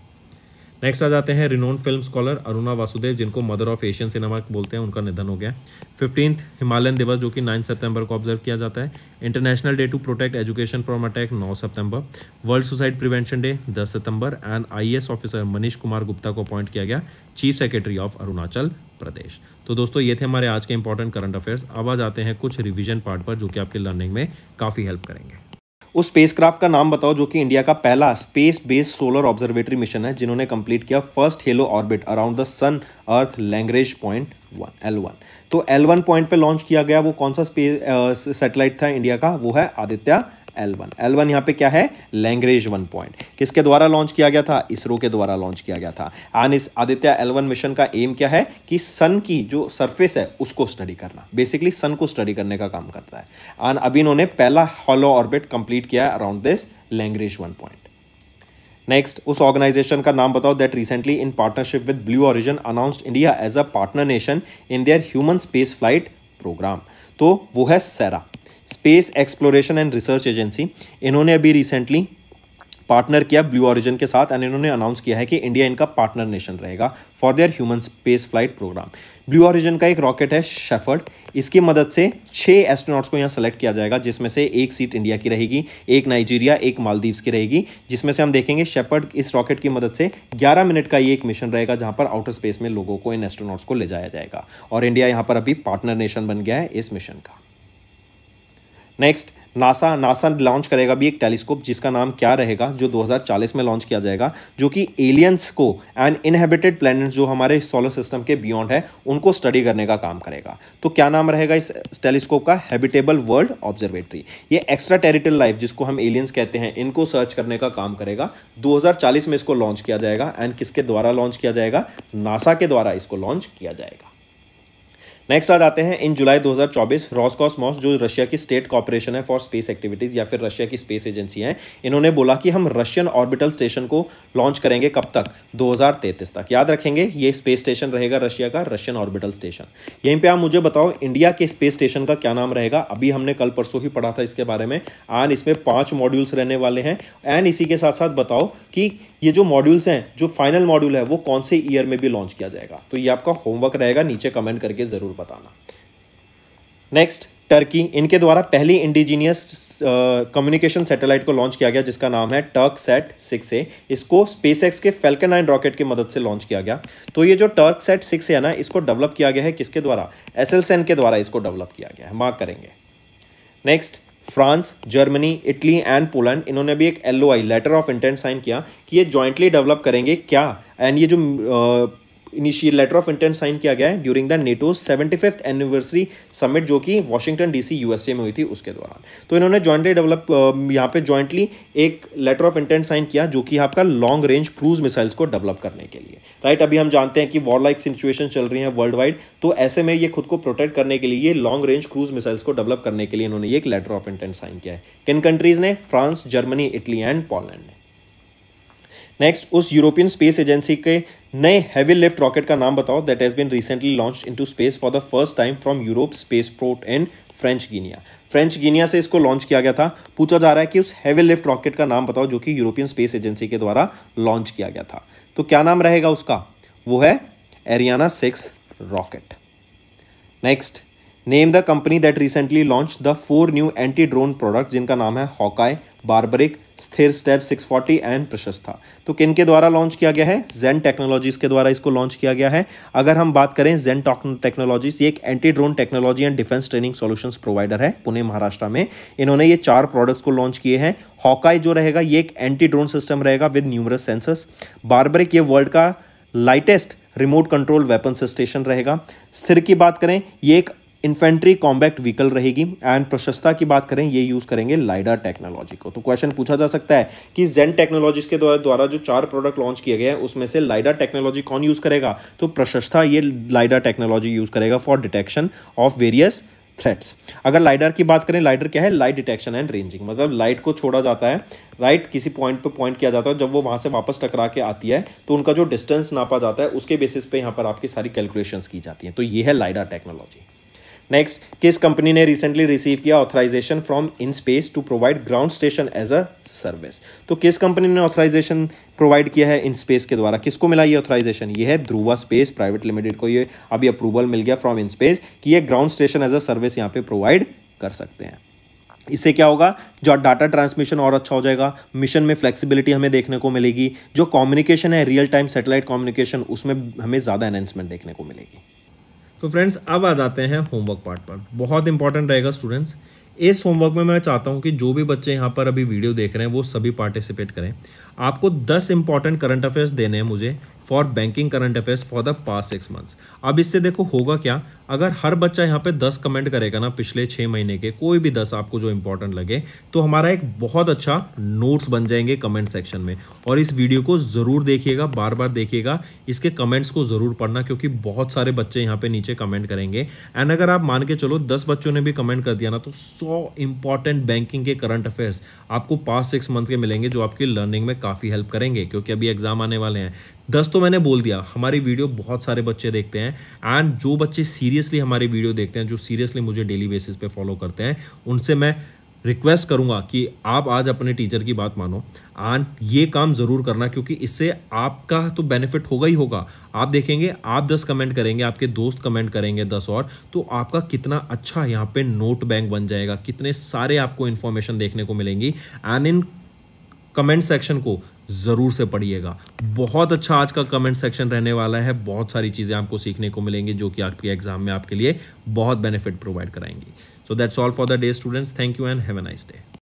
नेक्स्ट आ जाते हैं renowned film scholar Aruna Vasudev जिनको मदर ऑफ एशियन सिनेमा बोलते हैं, उनका निधन हो गया। 15th हिमालयन दिवस जो कि 9 सितंबर को ऑब्जर्व किया जाता है। International day to protect education from attack 9 सितंबर। वर्ल्ड सुसाइड प्रिवेंशन डे 10 सितंबर and IAS officer Manish Kumar Gupta को अपॉइंट किया गया chief secretary of Arunachal Pradesh. तो दोस्तों ये थे हमारे आज के इंपॉर्टेंट करंट अफेयर्स। अब आ जाते हैं कुछ रिवीजन पार्ट पर जो कि आपके लर्निंग में काफ़ी हेल्प करेंगे। उस स्पेसक्राफ्ट का नाम बताओ जो कि इंडिया का पहला space based solar observatory mission है जिन्होंने कंप्लीट किया first halo orbit around the sun earth Lagrange point L1। तो L1 पॉइंट पे लॉन्च किया गया वो कौन सा स्पेस सैटेलाइट था इंडिया का, वो है आदित्य L1 यहाँ पे क्या है, लैग्रेंज 1 पॉइंट। किसके द्वारा लॉन्च किया गया था, इसरो के द्वारा लॉन्च किया गया था। एंड इस आदित्य L1 मिशन का एम क्या है कि सन की जो सरफेस है उसको स्टडी करना, बेसिकली सन को स्टडी करने का काम करता है। एंड अभी इन्होंने पहला हॉलो ऑर्बिट कंप्लीट किया है around this Lagrange 1 point. Next उस ऑर्गेनाइजेशन का नाम बताओ that recently in partnership with Blue Origin announced India as a partner nation in their human space flight program. तो वो है SERA, space exploration and research agency. इन्होंने अभी recently partner किया ब्लू ओरिजिन के साथ एंड इन्होंने अनाउंस किया है कि इंडिया इनका पार्टनर नेशन रहेगा for their human space flight programme. Blue Origin का एक रॉकेट है शेफर्ड, इसकी मदद से 6 एस्ट्रोनॉट्स को यहाँ सेलेक्ट किया जाएगा जिसमें से एक सीट इंडिया की रहेगी, एक नाइजीरिया, एक मालदीव्स की रहेगी, जिसमें से हम देखेंगे शेफर्ड इस रॉकेट की मदद से 11 मिनट का ये एक मिशन रहेगा जहाँ पर आउटर स्पेस में लोगों को, इन एस्ट्रोनॉट्स को ले जाया जाएगा और इंडिया यहाँ पर अभी पार्टनर नेशन बन गया है इस मिशन का। नेक्स्ट नासा लॉन्च करेगा भी एक टेलीस्कोप जिसका नाम क्या रहेगा, जो 2040 में लॉन्च किया जाएगा, जो कि एलियंस को एंड इनहेबिटेड प्लैनेट्स जो हमारे सोलर सिस्टम के बियॉन्ड है उनको स्टडी करने का काम करेगा। तो क्या नाम रहेगा इस टेलीस्कोप का, हैबिटेबल वर्ल्ड ऑब्जर्वेटरी। ये एक्स्ट्रा टेरिटोरियल लाइफ जिसको हम एलियंस कहते हैं इनको सर्च करने का काम करेगा। 2040 में इसको लॉन्च किया जाएगा एंड किसके द्वारा लॉन्च किया जाएगा, नासा के द्वारा इसको लॉन्च किया जाएगा। नेक्स्ट आ जाते हैं, इन जुलाई 2024 रोसकॉसमॉस जो रशिया की स्टेट कॉर्पोरेशन है फॉर स्पेस एक्टिविटीज या फिर रशिया की स्पेस एजेंसी है, इन्होंने बोला कि हम रशियन ऑर्बिटल स्टेशन को लॉन्च करेंगे कब तक, 2033 तक। याद रखेंगे ये स्पेस स्टेशन रहेगा रशिया का रशियन ऑर्बिटल स्टेशन। यहीं पे आप मुझे बताओ इंडिया के स्पेस स्टेशन का क्या नाम रहेगा। अभी हमने कल परसों ही पढ़ा था इसके बारे में। एंड इसमें 5 मॉड्यूल्स रहने वाले हैं। एंड इसी के साथ साथ बताओ कि ये जो मॉड्यूल्स हैं, जो फाइनल मॉड्यूल है वो कौन से ईयर में भी लॉन्च किया जाएगा। तो ये आपका होमवर्क रहेगा, नीचे कमेंट करके जरूर बताना। नेक्स्ट, टर्की, इनके द्वारा पहली इंडिजीनियस कम्युनिकेशन सैटेलाइट को लॉन्च किया गया जिसका नाम है टर्कसैट 6A। इसको स्पेसएक्स के फैल्कन 9 रॉकेट की मदद से लॉन्च किया गया। तो ये जो टर्कसैट 6A है ना, इसको डेवलप किया गया है किसके द्वारा, एसएलएन के द्वारा इसको डेवलप किया गया है, मार्क करेंगे। Next, France, Germany, Italy and Poland, इन्होंने भी एक LOI letter of intent sign किया कि ये जॉइंटली डेवलप करेंगे क्या। एंड ये जो initial letter of intent sign किया गया है during the NATO 75th anniversary summit जो कि वॉशिंगटन DC USA में हुई थी उसके दौरान। तो इन्होंने जॉइंटली डेवलप यहाँ पे जॉइंटली एक लेटर ऑफ इंटेंट साइन किया जो कि आपका लॉन्ग रेंज क्रूज मिसाइल्स को डेवलप करने के लिए, राइट। अभी हम जानते हैं कि वॉर लाइक सिचुएशन चल रही है वर्ल्ड वाइड, तो ऐसे में ये खुद को प्रोटेक्ट करने के लिए लॉन्ग रेंज क्रूज मिसाइल्स को डेवलप करने के लिए इन्होंने एक लेटर ऑफ इंटेंट साइन किया है। किन कंट्रीज ने, France, Germany, Italy and Poland ने। नेक्स्ट, उस यूरोपियन स्पेस एजेंसी के नए हेवी लिफ्ट रॉकेट का नाम बताओ that has been recently launched into space for the first time from Europe spaceport in French Guiana. French Guiana से इसको launch किया गया था। पूछा जा रहा है कि उस हेवी लिफ्ट रॉकेट का नाम बताओ जो कि यूरोपियन स्पेस एजेंसी के द्वारा लॉन्च किया गया था। तो क्या नाम रहेगा उसका, वो है Ariana 6 rocket. Next, name the company that recently launch the 4 new anti drone product जिनका नाम है हॉकाई, बारबरिक, स्थिर स्टेप 640 एंड प्रशस्ता। तो किन के द्वारा लॉन्च किया गया है, जेन टेक्नोलॉजीज के द्वारा इसको लॉन्च किया गया है। अगर हम बात करें जेन टेक्नोलॉजीज, ये एक anti drone technology and defence training solutions provider है पुणे महाराष्ट्र में। इन्होंने ये 4 प्रोडक्ट्स को लॉन्च किए हैं। हॉकाई जो रहेगा ये एक एंटी ड्रोन सिस्टम रहेगा विद न्यूमरस सेंसर्स। बारबरिक ये वर्ल्ड का lightest remote control weapon station रहेगा। स्थिर की बात करें ये एक इन्फेंट्री कॉम्बैक्ट व्हीकल रहेगी। एंड प्रशस्ता की बात करें ये यूज करेंगे लाइडर टेक्नोलॉजी को। तो क्वेश्चन पूछा जा सकता है कि जेन टेक्नोलॉजीज के द्वारा जो 4 प्रोडक्ट लॉन्च किए गए हैं उसमें से लाइडर टेक्नोलॉजी कौन यूज करेगा, तो प्रशस्ता ये लाइडर टेक्नोलॉजी यूज करेगा for detection of various threats. अगर लाइडर की बात करें, लाइडर क्या है, लाइट डिटेक्शन एंड रेंजिंग, मतलब लाइट को छोड़ा जाता है, राइट, किसी पॉइंट पे पॉइंट किया जाता है, जब वो वहां से वापस टकरा के आती है तो उनका जो डिस्टेंस नापा जाता है उसके बेसिस पे यहाँ पर आपकी सारी कैलकुलेशंस की जाती हैं। तो ये है लाइडर टेक्नोलॉजी। नेक्स्ट, किस कंपनी ने रिसेंटली रिसीव किया authorisation from in space to provide ground station as a service. तो किस कंपनी ने ऑथराइजेशन प्रोवाइड किया है इन स्पेस के द्वारा, किसको मिला ये ऑथराइजेशन, ये है ध्रुवा स्पेस प्राइवेट लिमिटेड को। ये अभी अप्रूवल मिल गया फ्रॉम इन स्पेस कि ये ground station as a service यहाँ पे प्रोवाइड कर सकते हैं। इससे क्या होगा, जो डाटा ट्रांसमिशन और अच्छा हो जाएगा, मिशन में फ्लेक्सिबिलिटी हमें देखने को मिलेगी, जो कम्युनिकेशन है रियल टाइम सैटेलाइट कम्युनिकेशन उसमें हमें ज़्यादा एनहेंसमेंट देखने को मिलेगी। तो फ्रेंड्स अब आ जाते हैं होमवर्क पार्ट पर। बहुत इंपॉर्टेंट रहेगा स्टूडेंट्स। इस होमवर्क में मैं चाहता हूं कि जो भी बच्चे यहाँ पर अभी वीडियो देख रहे हैं वो सभी पार्टिसिपेट करें। आपको 10 इंपॉर्टेंट करंट अफेयर्स देने हैं मुझे for banking current affairs for the past 6 months. अब इससे देखो होगा क्या, अगर हर बच्चा यहाँ पे 10 कमेंट करेगा ना पिछले 6 महीने के, कोई भी 10 आपको जो इंपॉर्टेंट लगे, तो हमारा एक बहुत अच्छा नोट्स बन जाएंगे कमेंट सेक्शन में। और इस वीडियो को जरूर देखिएगा, बार बार देखिएगा, इसके कमेंट्स को जरूर पढ़ना क्योंकि बहुत सारे बच्चे यहाँ पे नीचे कमेंट करेंगे। एंड अगर आप मान के चलो 10 बच्चों ने भी कमेंट कर दिया ना, तो 100 इंपॉर्टेंट बैंकिंग के करंट अफेयर्स आपको पास्ट 6 मंथ के मिलेंगे जो आपकी लर्निंग में काफ़ी हेल्प करेंगे क्योंकि अभी एग्जाम आने वाले हैं। 10 तो मैंने बोल दिया, हमारी वीडियो बहुत सारे बच्चे देखते हैं। एंड जो बच्चे सीरियसली हमारी वीडियो देखते हैं, जो सीरियसली मुझे डेली बेसिस पे फॉलो करते हैं, उनसे मैं रिक्वेस्ट करूंगा कि आप आज अपने टीचर की बात मानो एंड ये काम जरूर करना क्योंकि इससे आपका तो बेनिफिट होगा ही होगा। आप देखेंगे, आप 10 कमेंट करेंगे, आपके दोस्त कमेंट करेंगे 10 और, तो आपका कितना अच्छा यहाँ पे नोट बैंक बन जाएगा, कितने सारे आपको इन्फॉर्मेशन देखने को मिलेंगी। एंड इन कमेंट सेक्शन को जरूर से पढ़िएगा। बहुत अच्छा आज का कमेंट सेक्शन रहने वाला है, बहुत सारी चीजें आपको सीखने को मिलेंगी जो कि आपके एग्जाम में आपके लिए बहुत बेनिफिट प्रोवाइड कराएंगी। So that's all for the day students, thank you and have a nice day.